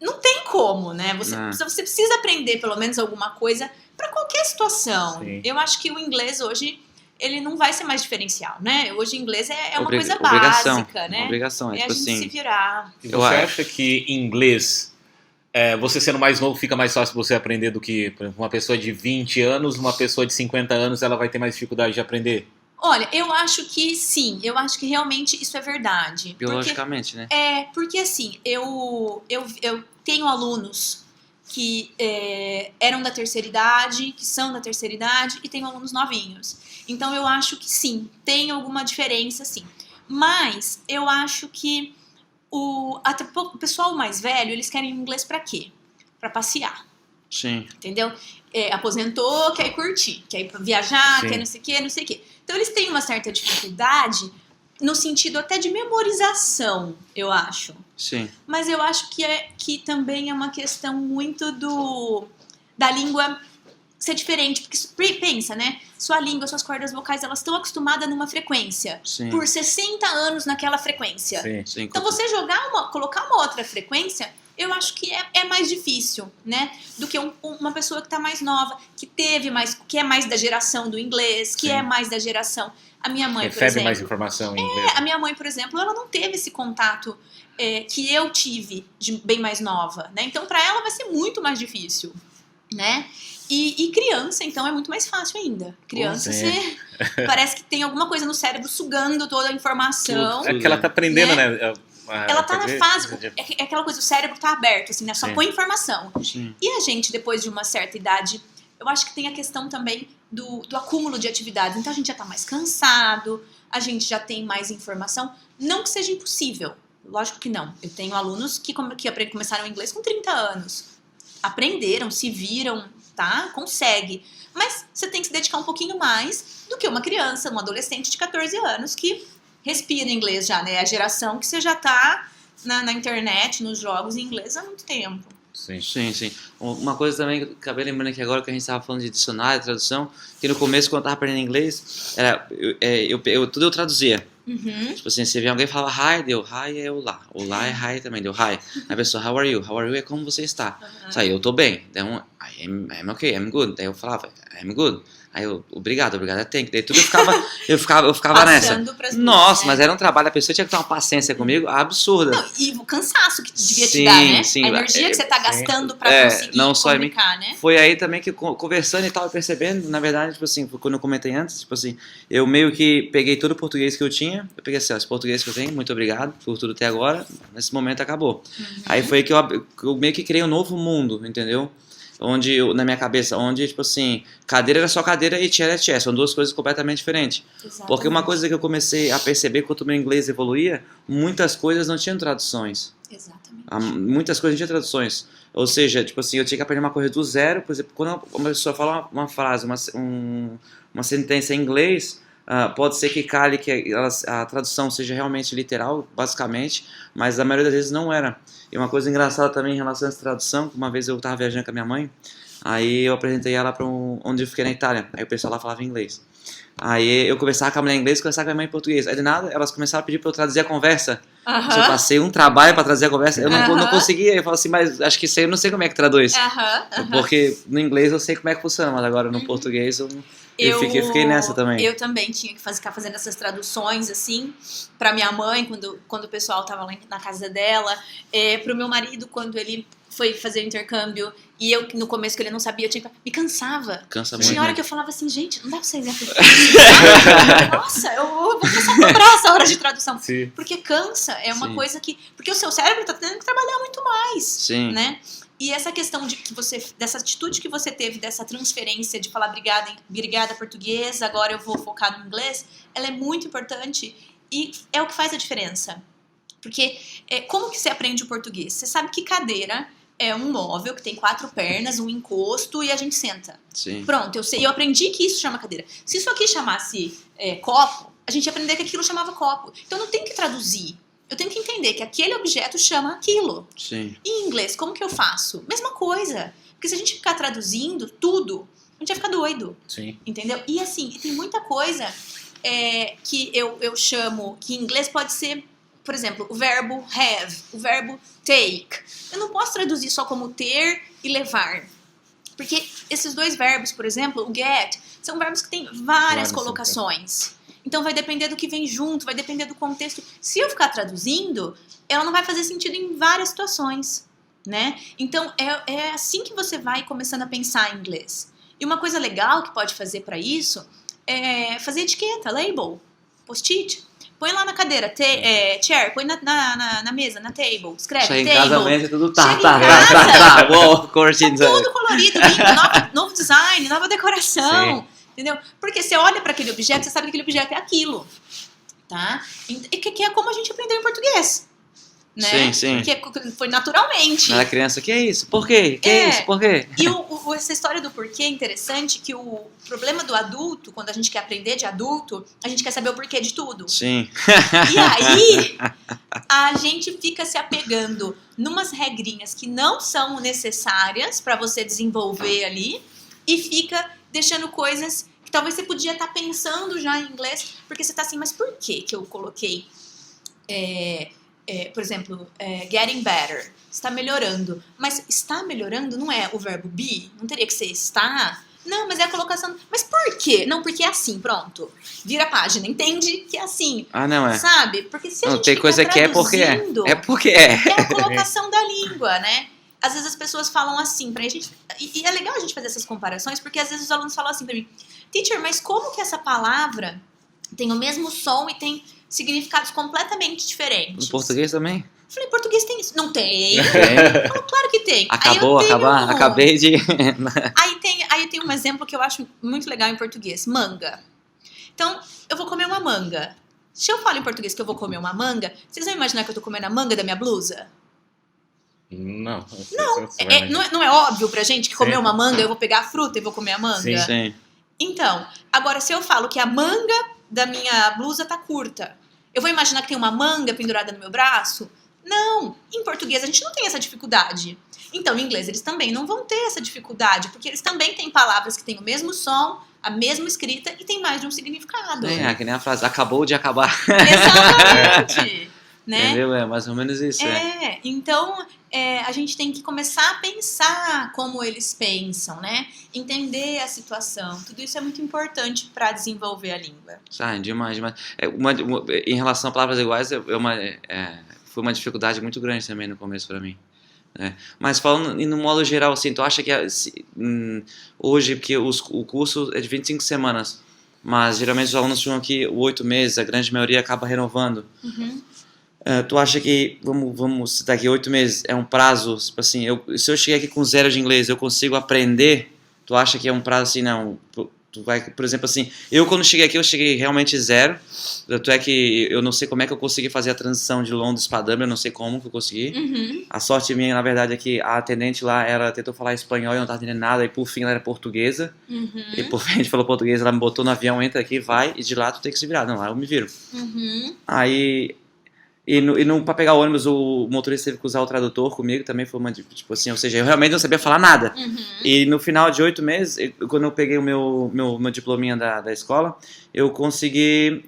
não tem como, né? Você precisa aprender pelo menos alguma coisa para qualquer situação. Sim. Eu acho que o inglês hoje, ele não vai ser mais diferencial, né? Hoje o inglês é uma coisa básica, né? Uma obrigação, é tipo a gente assim, se virar. E você acha que inglês, você sendo mais novo, fica mais fácil você aprender do que, por exemplo, uma pessoa de 20 anos, uma pessoa de 50 anos, ela vai ter mais dificuldade de aprender? Olha, eu acho que sim, eu acho que realmente isso é verdade. Biologicamente, né? Porque assim, eu tenho alunos que eram da terceira idade, que são da terceira idade, e tenho alunos novinhos. Então eu acho que sim, tem alguma diferença sim. Mas eu acho que o pessoal mais velho, eles querem inglês pra quê? Pra passear. Sim. Entendeu? Aposentou, quer ir curtir, quer ir viajar, Sim. quer não sei o quê, não sei o quê. Então eles têm uma certa dificuldade no sentido até de memorização, eu acho. Sim. Mas eu acho que também é uma questão muito da língua ser diferente. Porque pensa, né? Sua língua, suas cordas vocais, elas estão acostumadas numa frequência. Sim. Por 60 anos naquela frequência. Sim. Então você colocar uma outra frequência, eu acho que é mais difícil, né? Do que uma pessoa que tá mais nova, que é mais da geração do inglês, que Sim. é mais da geração... A minha mãe, por Recebe exemplo... mais informação em inglês. A minha mãe, por exemplo, ela não teve esse contato que eu tive de bem mais nova, né? Então, pra ela vai ser muito mais difícil, né? E criança, então, é muito mais fácil ainda. Criança, você parece que tem alguma coisa no cérebro sugando toda a informação. É que ela tá aprendendo, né? Ela tá na fase... É aquela coisa, o cérebro tá aberto, assim, né? Só põe informação. Sim. E a gente, depois de uma certa idade... Eu acho que tem a questão também do acúmulo de atividades. Então, a gente já tá mais cansado, a gente já tem mais informação. Não que seja impossível, lógico que não. Eu tenho alunos que começaram inglês com 30 anos. Aprenderam, se viram, tá? Consegue. Mas você tem que se dedicar um pouquinho mais do que uma criança, um adolescente de 14 anos que respira inglês já, né? A geração que você já tá na internet, nos jogos em inglês há muito tempo. Sim. Uma coisa também que eu acabei lembrando aqui agora, que a gente estava falando de dicionário, tradução, que no começo, quando eu estava aprendendo inglês, tudo eu traduzia. Uhum. Tipo assim, você vê alguém fala hi, deu hi é olá. Olá é hi também, deu hi. A pessoa, how are you? How are you é como você está. Uhum. Aí eu tô bem. Então, I'm okay, I'm good. Daí eu falava, I'm good. Aí eu, obrigado, thank you. Daí tudo eu ficava nessa. Nossa, mas era um trabalho, a pessoa tinha que ter uma paciência comigo absurda. Não, e o cansaço que devia te dar, né? Sim, a energia que você tá gastando pra conseguir não só comunicar, né? Foi aí também que, conversando e tal, percebendo, na verdade, tipo assim, quando eu comentei antes, tipo assim, eu meio que peguei todo o português que eu tinha, eu peguei assim, esse português que eu tenho, muito obrigado por tudo até agora, nesse momento acabou. Uhum. Aí foi que eu meio que criei um novo mundo, entendeu? Na minha cabeça, onde, tipo assim, cadeira era só cadeira e chair era chair, são duas coisas completamente diferentes. Exatamente. Porque uma coisa que eu comecei a perceber quando o meu inglês evoluía, muitas coisas não tinham traduções. Exatamente. Muitas coisas não tinham traduções. Ou seja, tipo assim, eu tinha que aprender uma coisa do zero, por exemplo, quando uma pessoa fala uma frase, uma sentença em inglês, pode ser que cale que a tradução seja realmente literal, basicamente, mas a maioria das vezes não era. E uma coisa engraçada também em relação a essa tradução, uma vez eu estava viajando com a minha mãe, aí eu apresentei ela para onde eu fiquei na Itália, aí o pessoal lá falava inglês. Aí eu conversava com a mulher em inglês e conversava com a minha mãe em português. Aí de nada, elas começaram a pedir para eu traduzir a conversa. Eu passei um trabalho para traduzir a conversa, eu não conseguia. Eu falo assim, mas acho que isso aí eu não sei como é que traduz. Porque no inglês eu sei como é que funciona, mas agora no português eu fiquei nessa também. Eu também tinha que ficar fazendo essas traduções, assim, pra minha mãe, quando o pessoal tava lá na casa dela, pro meu marido, quando ele foi fazer o intercâmbio, e eu, no começo, que ele não sabia, me cansava. Cansa muito. Tinha hora que eu falava assim, gente, não dá pra ser exemplo. Nossa, eu vou começar a cobrar essa hora de tradução. Sim. Porque cansa, é uma coisa que... Porque o seu cérebro tá tendo que trabalhar muito mais, né? E essa questão dessa atitude que você teve, dessa transferência de falar obrigada português, agora eu vou focar no inglês, ela é muito importante e é o que faz a diferença. Porque como que você aprende o português? Você sabe que cadeira é um móvel que tem 4 pernas, um encosto e a gente senta. Sim. Pronto, eu aprendi que isso chama cadeira. Se isso aqui chamasse copo, a gente ia aprender que aquilo chamava copo. Então não tem que traduzir. Eu tenho que entender que aquele objeto chama aquilo. Sim. E em inglês, como que eu faço? Mesma coisa. Porque se a gente ficar traduzindo tudo, a gente vai ficar doido. Sim. Entendeu? E assim, tem muita coisa que eu chamo, que em inglês pode ser, por exemplo, o verbo have, o verbo take. Eu não posso traduzir só como ter e levar. Porque esses dois verbos, por exemplo, o get, são verbos que têm várias colocações. Então vai depender do que vem junto, vai depender do contexto. Se eu ficar traduzindo, ela não vai fazer sentido em várias situações, né? Então é assim que você vai começando a pensar em inglês. E uma coisa legal que pode fazer para isso fazer etiqueta, label, post-it. Põe lá na cadeira, chair, põe na mesa, na table, escreve, chega table. Em casa mesmo, tudo Tá, curtindo. Tudo colorido, lindo, novo design, nova decoração, Sim. entendeu? Porque você olha para aquele objeto, você sabe que aquele objeto é aquilo, tá? E que é como a gente aprendeu em português, né? Sim. Porque foi naturalmente. Era criança, que é isso? Por quê? Que é isso? Por quê? E essa história do porquê é interessante, que o problema do adulto, quando a gente quer aprender de adulto, a gente quer saber o porquê de tudo. Sim. E aí, a gente fica se apegando numas regrinhas que não são necessárias para você desenvolver ali e fica deixando coisas que talvez você podia estar pensando já em inglês, porque você está assim, mas por que eu coloquei, por exemplo, getting better, está melhorando, mas está melhorando não é o verbo be, não teria que ser está? Não, mas é a colocação. Mas por quê? Não, porque é assim, pronto. Vira a página, entende que é assim. Não é. Sabe? Porque se a gente tem coisa que é porque é. É porque é. É a colocação da língua, né? Às vezes as pessoas falam assim pra gente. E é legal a gente fazer essas comparações, porque às vezes os alunos falam assim pra mim: Teacher, mas como que essa palavra tem o mesmo som e tem significados completamente diferentes? Em português também? Eu falei, em português tem isso? Não tem. Tem. Claro que tem. Acabei de... Aí tem um exemplo que eu acho muito legal em português. Manga. Então, eu vou comer uma manga. Se eu falo em português que eu vou comer uma manga, vocês vão imaginar que eu tô comendo a manga da minha blusa? Não. Não é óbvio pra gente que comer uma manga, eu vou pegar a fruta e vou comer a manga? Sim. Então, agora se eu falo que a manga da minha blusa tá curta, eu vou imaginar que tem uma manga pendurada no meu braço? Não, em português a gente não tem essa dificuldade. Então, em inglês eles também não vão ter essa dificuldade, porque eles também têm palavras que têm o mesmo som, a mesma escrita e tem mais de um significado. Que nem a frase, acabou de acabar. Exatamente. Né? Entendeu? É mais ou menos isso. Então a gente tem que começar a pensar como eles pensam, né? Entender a situação. Tudo isso é muito importante para desenvolver a língua. Demais. Em relação a palavras iguais, foi uma dificuldade muito grande também no começo para mim. Né? Mas falando no modo geral, assim, tu acha que hoje, porque o curso é de 25 semanas, mas geralmente os alunos ficam aqui 8 meses, a grande maioria acaba renovando. Uhum. Tu acha que, vamos citar aqui, 8 meses é um prazo, tipo assim, se eu chegar aqui com 0 de inglês, eu consigo aprender? Tu acha que é um prazo assim, não? Tu vai, por exemplo, assim, eu quando cheguei aqui, eu cheguei realmente 0. Tanto é que eu não sei como é que eu consegui fazer a transição de Londres para Dublin, eu não sei como que eu consegui. Uhum. A sorte minha, na verdade, é que a atendente lá, ela tentou falar espanhol e eu não estava entendendo nada, e por fim ela era portuguesa. Uhum. E por fim a gente falou português, ela me botou no avião, entra aqui, vai, e de lá tu tem que se virar. Não, lá eu me viro. Uhum. Aí... para pegar o ônibus, o motorista teve que usar o tradutor comigo, também foi uma, tipo assim, ou seja, eu realmente não sabia falar nada. Uhum. E no final de 8 meses, quando eu peguei o meu diplominha da escola, eu consegui,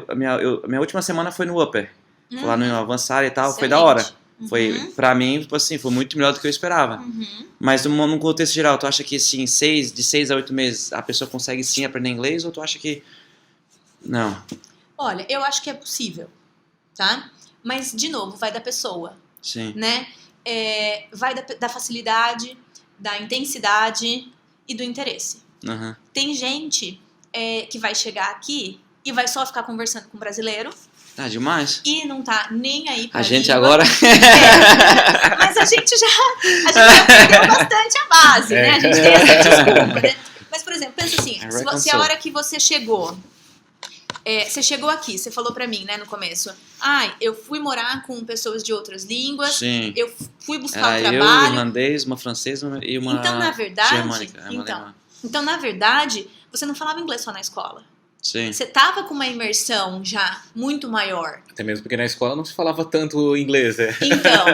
a minha última semana foi no Upper, lá no avançado e tal, Excelente. foi da hora. Uhum. Foi, pra mim, tipo assim, foi muito melhor do que eu esperava. Uhum. Mas num contexto geral, tu acha que sim, de 6 a 8 meses, a pessoa consegue sim aprender inglês, ou tu acha que não? Olha, eu acho que é possível, tá? Mas, de novo, vai da pessoa, Sim. né? Vai da facilidade, da intensidade e do interesse. Uhum. Tem gente que vai chegar aqui e vai só ficar conversando com o brasileiro. Demais. E não tá nem aí pra A gente língua. agora... Mas a gente já aprendeu bastante a base, né? A gente tem essa desculpa, né? Mas, por exemplo, pensa assim, se a hora que você chegou... você chegou aqui, você falou pra mim, né, no começo. Eu fui morar com pessoas de outras línguas. Sim. Eu fui buscar o trabalho. Eu, um irlandês, uma francesa e uma então, na verdade, germânica. Então, na verdade, você não falava inglês só na escola. Sim. Você tava com uma imersão já muito maior. Até mesmo porque na escola não se falava tanto inglês, Então,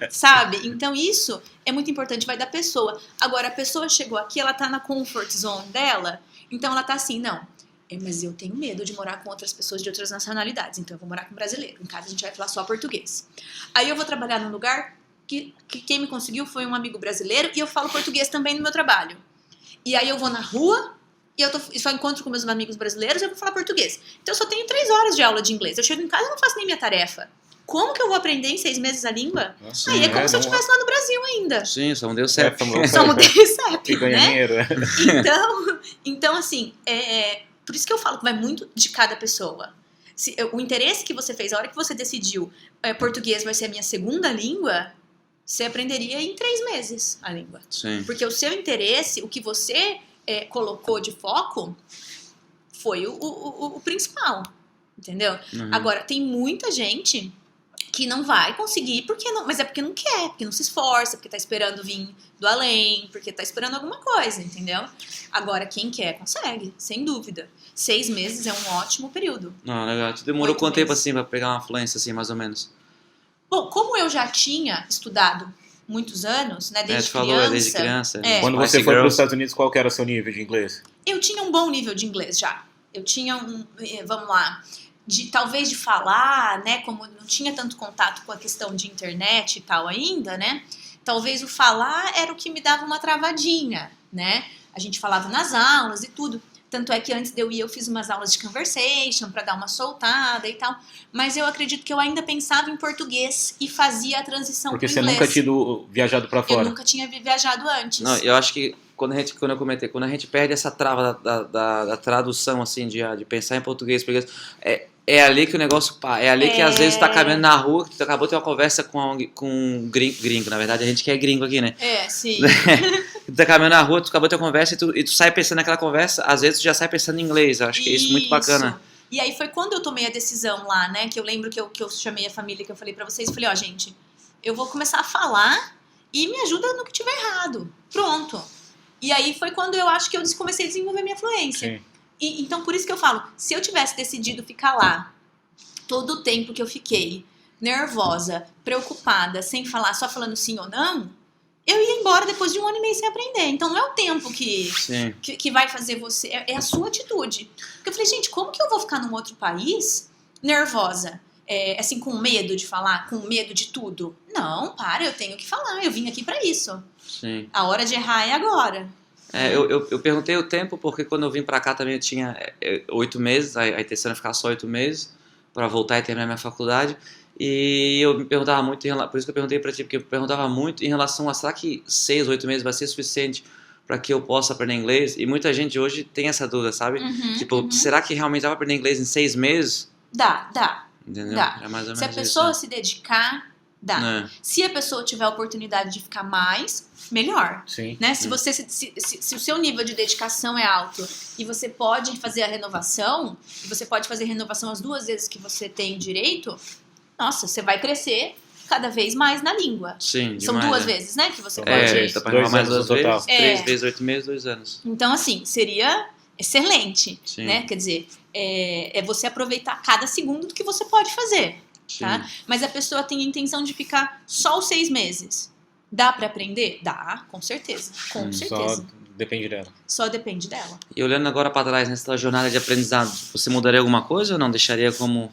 sabe? Então, isso é muito importante, vai da pessoa. Agora, a pessoa chegou aqui, ela tá na comfort zone dela, então ela tá assim, não... mas eu tenho medo de morar com outras pessoas de outras nacionalidades, então eu vou morar com um brasileiro. Em casa a gente vai falar só português. Aí eu vou trabalhar num lugar que quem me conseguiu foi um amigo brasileiro e eu falo português também no meu trabalho. E aí eu vou na rua e só encontro com meus amigos brasileiros e eu vou falar português. Então eu só tenho 3 horas de aula de inglês. Eu chego em casa e não faço nem minha tarefa. Como que eu vou aprender em 6 meses a língua? Nossa, Aí é como se eu estivesse lá no Brasil ainda. Sim, só não deu certo. Só mudei CEP, ganha né? dinheiro. Então assim, Por isso que eu falo que vai muito de cada pessoa. O interesse que você fez, a hora que você decidiu português vai ser a minha segunda língua, você aprenderia em 3 meses a língua. Sim. Porque o seu interesse, o que você colocou de foco, foi o principal. Entendeu? Uhum. Agora, tem muita gente que não vai conseguir, mas é porque não quer, porque não se esforça, porque tá esperando vir do além, porque tá esperando alguma coisa, entendeu? Agora, quem quer, consegue, sem dúvida. 6 meses é um ótimo período. Não, legal. Tu demorou 8 quanto tempo meses. assim pra pegar uma fluência, assim, mais ou menos? Bom, como eu já tinha estudado muitos anos, né, desde Tu falou, criança... desde criança. Quando você foi para os Estados Unidos, qual que era o seu nível de inglês? Eu tinha um bom nível de inglês já. Eu tinha vamos lá, talvez de falar, né, como não tinha tanto contato com a questão de internet e tal ainda, né, talvez o falar era o que me dava uma travadinha, né, a gente falava nas aulas e tudo, tanto é que antes de eu ir eu fiz umas aulas de conversation para dar uma soltada e tal, mas eu acredito que eu ainda pensava em português e fazia a transição para o inglês. Porque você nunca tinha viajado para fora. Eu nunca tinha viajado antes. Não, eu acho que quando eu comentei, quando a gente perde essa trava da tradução, assim, de pensar em português, é ali que o negócio pá. É ali que às vezes tu tá caminhando na rua, que tu acabou de ter uma conversa com um gringo, na verdade, a gente que é gringo aqui, né? Sim. Tu tá caminhando na rua, tu acabou de ter uma conversa e tu sai pensando naquela conversa, às vezes tu já sai pensando em inglês, eu acho que é isso muito bacana. E aí foi quando eu tomei a decisão lá, né, que eu lembro que eu chamei a família, que eu falei pra vocês, falei, gente, eu vou começar a falar e me ajuda no que tiver errado. Pronto. E aí foi quando eu acho que eu comecei a desenvolver minha fluência. Sim. Então, por isso que eu falo, se eu tivesse decidido ficar lá todo o tempo que eu fiquei nervosa, preocupada, sem falar, só falando sim ou não, eu ia embora depois de 1 ano e meio sem aprender. Então, não é o tempo que vai fazer você, é a sua atitude. Porque eu falei, gente, como que eu vou ficar num outro país nervosa? Assim, com medo de falar, com medo de tudo? Não, eu tenho que falar, eu vim aqui pra isso. Sim. A hora de errar é agora. Eu perguntei o tempo porque quando eu vim pra cá também eu tinha 8 meses, a intenção era ficar só 8 meses para voltar e terminar minha faculdade. E eu me perguntava muito, por isso que eu perguntei pra ti, porque eu perguntava muito em relação a será que 6, 8 meses vai ser suficiente para que eu possa aprender inglês? E muita gente hoje tem essa dúvida, sabe? Será que realmente dá pra aprender inglês em 6 meses? Dá. Entendeu? Dá. É mais ou menos se a pessoa isso, se dedicar, dá. Se a pessoa tiver a oportunidade de ficar mais, melhor. Sim. Né? Se o seu nível de dedicação é alto e você pode fazer a renovação, e você pode fazer renovação as 2 vezes que você tem direito, nossa, você vai crescer cada vez mais na língua. Sim, São demais, 2 vezes, né? Que você pode... Dá pra renovar mais 2 vezes, 3 É. vezes 8 meses, 2 anos. Então, assim, seria excelente, Sim. né? Quer dizer, é você aproveitar cada segundo do que você pode fazer, tá? Mas a pessoa tem a intenção de ficar só os 6 meses. Dá pra aprender? Dá, com certeza. Com certeza. Só depende dela. Só depende dela. E olhando agora pra trás, nessa jornada de aprendizado, você mudaria alguma coisa ou não? Deixaria como...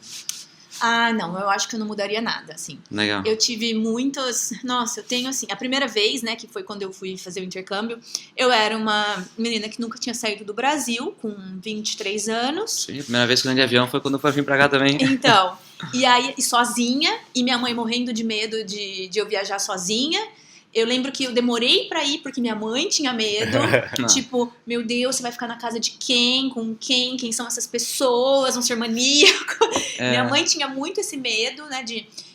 Ah, não, eu acho que eu não mudaria nada, assim. Legal. Eu tive muitos... Nossa, eu tenho, assim... A primeira vez, né, que foi quando eu fui fazer o intercâmbio, eu era uma menina que nunca tinha saído do Brasil, com 23 anos. Sim, a primeira vez que eu andei de avião foi quando eu vim pra cá também. Então, e sozinha, e minha mãe morrendo de medo de eu viajar sozinha. Eu lembro que eu demorei pra ir porque minha mãe tinha medo. Tipo, meu Deus, você vai ficar na casa de quem? Com quem? Quem são essas pessoas? Vão ser maníacos? Minha mãe tinha muito esse medo, né?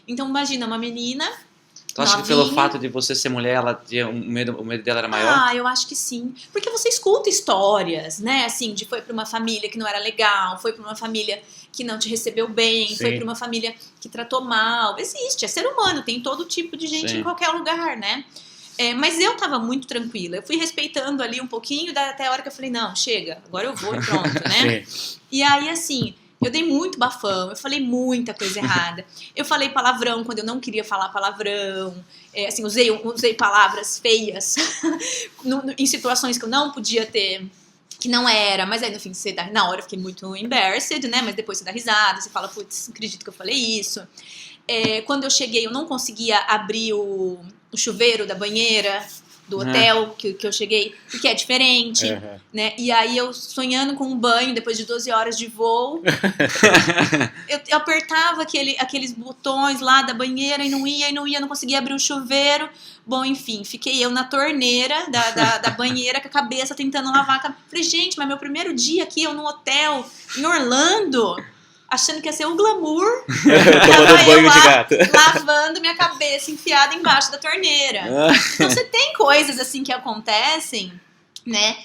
Então, imagina, uma menina... Tu acha que pelo fato de você ser mulher, o medo dela era maior? Ah, eu acho que sim. Porque você escuta histórias, né? Assim, de foi pra uma família que não era legal, foi pra uma família que não te recebeu bem, Sim. foi pra uma família que tratou mal. Existe, é ser humano, tem todo tipo de gente em qualquer lugar, né? Mas eu tava muito tranquila. Eu fui respeitando ali um pouquinho, até a hora que eu falei, não, chega, agora eu vou e pronto, né? E aí, assim... Eu dei muito bafão, eu falei muita coisa errada. Eu falei palavrão quando eu não queria falar palavrão. Assim, usei palavras feias em situações que eu não podia ter, que não era. Mas aí, no fim, na hora eu fiquei muito embarrassed, né? Mas depois você dá risada, você fala, putz, não acredito que eu falei isso. Quando eu cheguei, eu não conseguia abrir o chuveiro da banheira do hotel que eu cheguei, porque é diferente, né? E aí eu sonhando com um banho depois de 12 horas de voo, eu apertava aqueles botões lá da banheira e não ia, não conseguia abrir o chuveiro. Bom, enfim, fiquei eu na torneira da banheira com a cabeça tentando lavar. Falei, gente, mas meu primeiro dia aqui, eu no hotel, em Orlando, achando que ia ser um glamour. Tomando banho de gato. Lavando minha cabeça enfiada embaixo da torneira. Então você tem coisas assim que acontecem, né?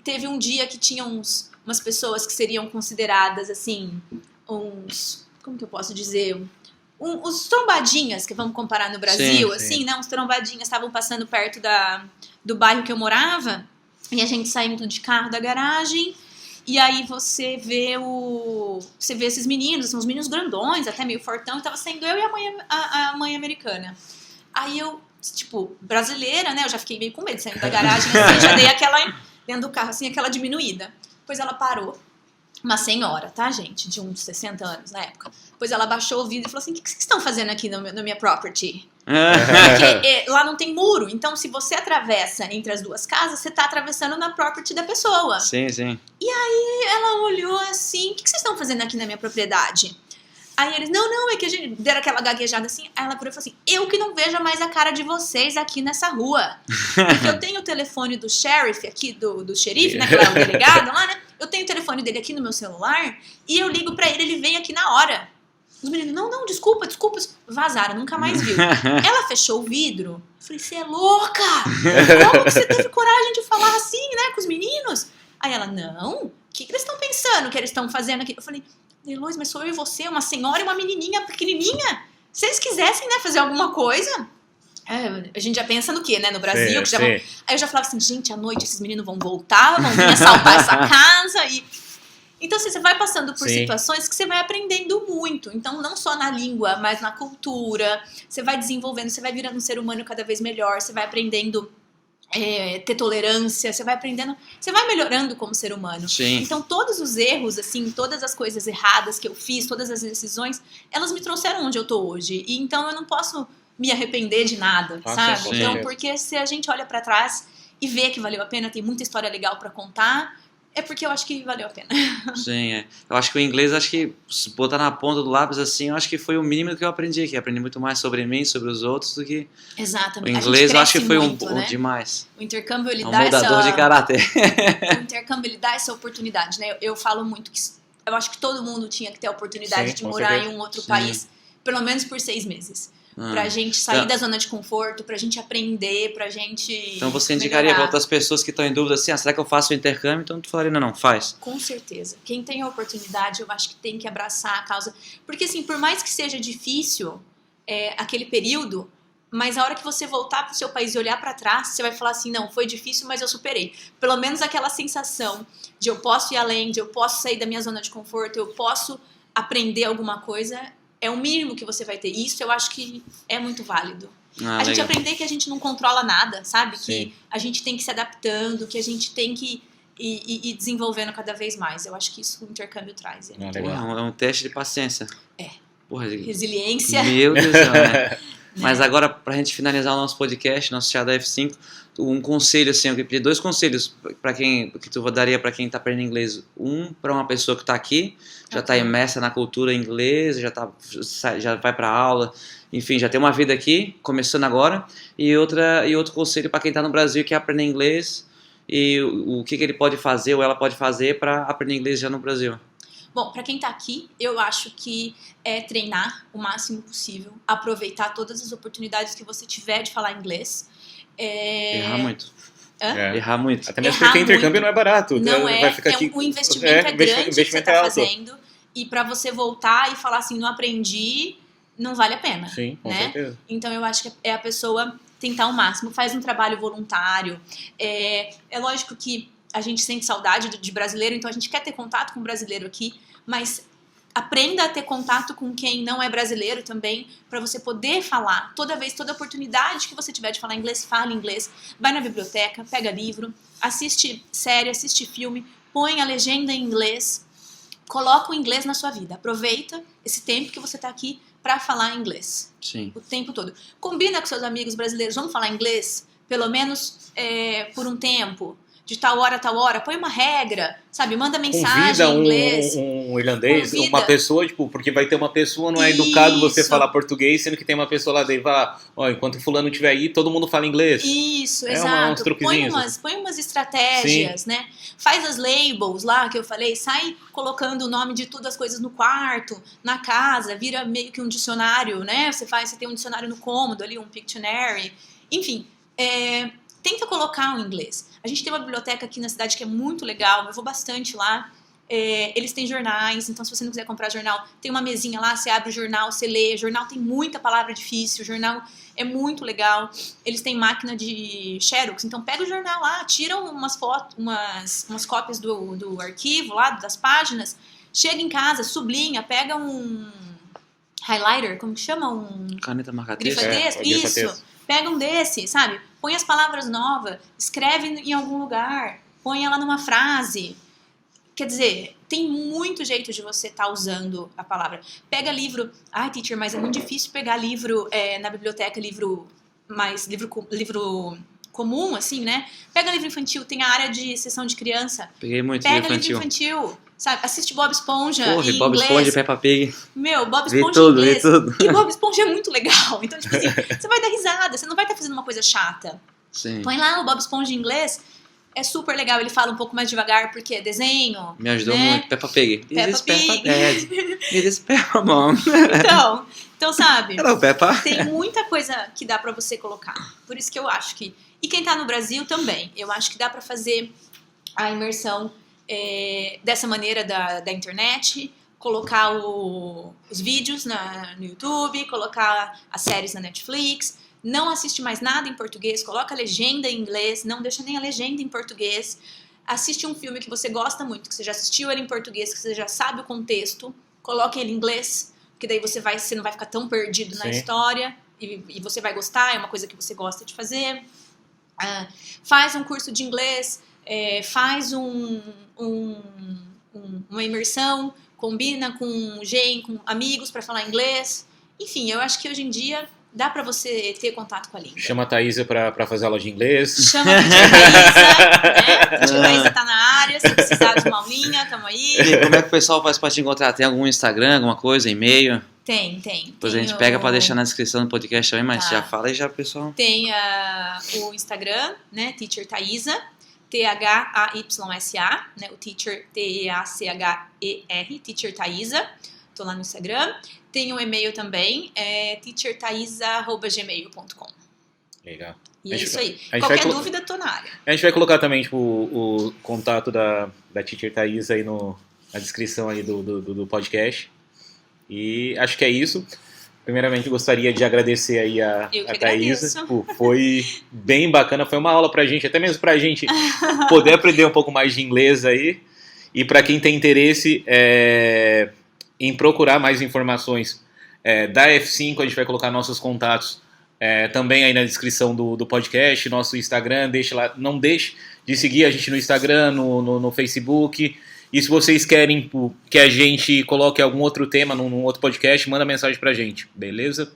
Teve um dia que tinha umas pessoas que seriam consideradas assim, como que eu posso dizer? Os trombadinhas, que vamos comparar no Brasil, assim, né? Uns trombadinhas estavam passando perto do bairro que eu morava, e a gente saindo de carro da garagem. E aí você vê esses meninos, são uns meninos grandões, até meio fortão, e tava saindo eu e a mãe americana. Aí eu, tipo, brasileira, né, eu já fiquei meio com medo, saindo da garagem, assim, já dei aquela, dentro do carro, assim, aquela diminuída. Depois ela parou, uma senhora, tá, gente, de uns 60 anos na época. Depois ela baixou o vidro e falou assim, o que vocês estão fazendo aqui na minha property? Porque lá não tem muro, então se você atravessa entre as duas casas, você tá atravessando na property da pessoa. Sim, sim. E aí ela olhou assim, o que vocês estão fazendo aqui na minha propriedade? Aí eles, não, é que a gente deram aquela gaguejada assim. Aí ela falou assim, eu que não vejo mais a cara de vocês aqui nessa rua. Porque eu tenho o telefone do sheriff aqui, do xerife, né, que é o delegado lá, né? Eu tenho o telefone dele aqui no meu celular e eu ligo pra ele vem aqui na hora. Os meninos, não, desculpa, vazaram, nunca mais viu. Ela fechou o vidro, eu falei, você é louca? Como que você teve coragem de falar assim, né, com os meninos? Aí ela, não, o que eles estão pensando que eles estão fazendo aqui? Eu falei, Luz, mas sou eu e você, uma senhora e uma menininha pequenininha. Se eles quisessem, né, fazer alguma coisa... a gente já pensa no quê, né, no Brasil. Que já vão... Aí eu já falava assim, gente, à noite esses meninos vão voltar, vão vir assaltar essa casa e... Então, assim, você vai passando por situações que você vai aprendendo muito. Então, não só na língua, mas na cultura. Você vai desenvolvendo, você vai virando um ser humano cada vez melhor. Você vai aprendendo ter tolerância. Você vai aprendendo... Você vai melhorando como ser humano. Sim. Então, todos os erros, assim, todas as coisas erradas que eu fiz, todas as decisões, elas me trouxeram onde eu tô hoje. E então, eu não posso me arrepender de nada, sabe? Sim. Então, porque se a gente olha pra trás e vê que valeu a pena, tem muita história legal pra contar... É porque eu acho que valeu a pena. Sim, Eu acho que o inglês, acho que se botar na ponta do lápis assim, eu acho que foi o mínimo que eu aprendi aqui. Aprendi muito mais sobre mim, sobre os outros do que... Exatamente. O inglês eu acho que foi muito, né? demais. O intercâmbio, ele é um dá mudador de caráter. O intercâmbio, ele dá essa oportunidade, né? Eu falo muito que eu acho que todo mundo tinha que ter a oportunidade de morar em um outro país, pelo menos por 6 meses. Pra gente sair da zona de conforto, pra gente aprender, pra gente Então você indicaria para outras pessoas que estão em dúvida assim, será que eu faço o intercâmbio? Então tu falaria, não, faz. Com certeza. Quem tem a oportunidade, eu acho que tem que abraçar a causa. Porque assim, por mais que seja difícil aquele período, mas a hora que você voltar pro seu país e olhar pra trás, você vai falar assim, não, foi difícil, mas eu superei. Pelo menos aquela sensação de eu posso ir além, de eu posso sair da minha zona de conforto, eu posso aprender alguma coisa... É o mínimo que você vai ter. Isso eu acho que é muito válido. A gente aprender que a gente não controla nada, sabe? Que a gente tem que se adaptando, que a gente tem que ir desenvolvendo cada vez mais. Eu acho que isso o intercâmbio traz. É um teste de paciência. Porra, resiliência. Meu Deus do céu, né? Mas agora, pra gente finalizar o nosso podcast, nosso Chá da F5, um conselho, assim, eu queria pedir 2 conselhos que tu daria pra quem tá aprendendo inglês. Um, pra uma pessoa que tá aqui, já tá imersa na cultura inglesa, já vai pra aula, enfim, já tem uma vida aqui, começando agora. E outro conselho pra quem tá no Brasil e quer aprender inglês, e o que ele pode fazer ou ela pode fazer pra aprender inglês já no Brasil. Bom, para quem tá aqui, eu acho que é treinar o máximo possível, aproveitar todas as oportunidades que você tiver de falar inglês. Errar muito. Errar muito. Até mesmo porque intercâmbio não é barato. Não vai ficar aqui, o investimento é grande que você tá fazendo. E para você voltar e falar assim, não aprendi, não vale a pena. Sim, com certeza. Então eu acho que é a pessoa tentar o máximo, faz um trabalho voluntário. É lógico que a gente sente saudade de brasileiro, então a gente quer ter contato com o brasileiro aqui, mas aprenda a ter contato com quem não é brasileiro também, para você poder falar. Toda oportunidade que você tiver de falar inglês, fale inglês. Vai na biblioteca, pega livro, assiste série, assiste filme, põe a legenda em inglês, coloca o inglês na sua vida. Aproveita esse tempo que você está aqui para falar inglês. Sim. O tempo todo. Combina com seus amigos brasileiros, vamos falar inglês? pelo menos por um tempo, de tal hora a tal hora, põe uma regra, sabe? Manda mensagem em inglês. Um irlandês, uma pessoa, tipo, porque vai ter uma pessoa, não é educado você falar português, sendo que tem uma pessoa lá dentro, enquanto fulano estiver aí, todo mundo fala inglês. Isso, exato. Põe umas estratégias, né? Faz as labels lá que eu falei, sai colocando o nome de todas as coisas no quarto, na casa, vira meio que um dicionário, né? Você tem um dicionário no cômodo ali, um Pictionary, enfim, tenta colocar o inglês. A gente tem uma biblioteca aqui na cidade que é muito legal, eu vou bastante lá. Eles têm jornais, então se você não quiser comprar jornal, tem uma mesinha lá, você abre o jornal, você lê. O jornal tem muita palavra difícil, o jornal é muito legal. Eles têm máquina de Xerox, então pega o jornal lá, tira umas fotos, umas cópias do arquivo lá, das páginas, chega em casa, sublinha, pega um highlighter, como que chama? Caneta marca-texto. Grifa-texto, isso. Pega um desse, sabe? Põe as palavras novas, escreve em algum lugar, põe ela numa frase. Quer dizer, tem muito jeito de você estar usando a palavra. Pega livro... Ai, teacher, mas é muito difícil pegar livro na biblioteca, livro comum, assim, né? Pega livro infantil, tem a área de sessão de criança. Peguei muito livro infantil. Sabe? Assiste Bob Esponja em Bob inglês. Esponja, Peppa Pig. Bob Esponja em inglês. E Bob Esponja é muito legal. Então, tipo assim, você vai dar risada, você não vai estar fazendo uma coisa chata. Sim. Põe lá o Bob Esponja em inglês, é super legal. Ele fala um pouco mais devagar porque é desenho. Me ajudou muito. Peppa Pig. Peppa Pig. This is Peppa Mom. Então, sabe? Hello, Peppa. Tem muita coisa que dá pra você colocar. Por isso que eu acho que... E quem tá no Brasil também. Eu acho que dá pra fazer a imersão dessa maneira da internet, colocar os vídeos no YouTube, colocar as séries na Netflix, não assiste mais nada em português, coloca a legenda em inglês, não deixa nem a legenda em português, assiste um filme que você gosta muito, que você já assistiu ele em português, que você já sabe o contexto, coloque ele em inglês, porque daí você não vai ficar tão perdido na história, e você vai gostar, é uma coisa que você gosta de fazer. Faz um curso de inglês, faz uma imersão, combina com amigos para falar inglês. Enfim, eu acho que hoje em dia dá para você ter contato com a língua. Chama a Thaísa para fazer aula de inglês. Chama a Thaísa, né? A Thaísa tá na área, se precisar de uma aulinha, tamo aí. E como é que o pessoal faz para te encontrar? Tem algum Instagram, alguma coisa, e-mail? Tem. Depois a gente pega para deixar na descrição do podcast também, mas já fala aí já, pessoal. Tem o Instagram, né, Teacher Thaísa, THAYSA, né, o Teacher TEACHER, Teacher Thaísa, tô lá no Instagram. Tem um e-mail também, teacherthaisa@gmail.com. Legal. E é isso aí. Qualquer dúvida, tô na área. A gente vai colocar também tipo, o contato da Teacher Thaísa aí na descrição aí do podcast. E acho que é isso. Primeiramente, gostaria de agradecer aí a Thaísa. Tipo, foi bem bacana, foi uma aula pra gente, até mesmo pra gente poder aprender um pouco mais de inglês aí. E para quem tem interesse em procurar mais informações da F5, a gente vai colocar nossos contatos também aí na descrição do podcast, nosso Instagram, não deixe de seguir a gente no Instagram, no Facebook. E se vocês querem que a gente coloque algum outro tema num outro podcast, manda mensagem pra gente, beleza?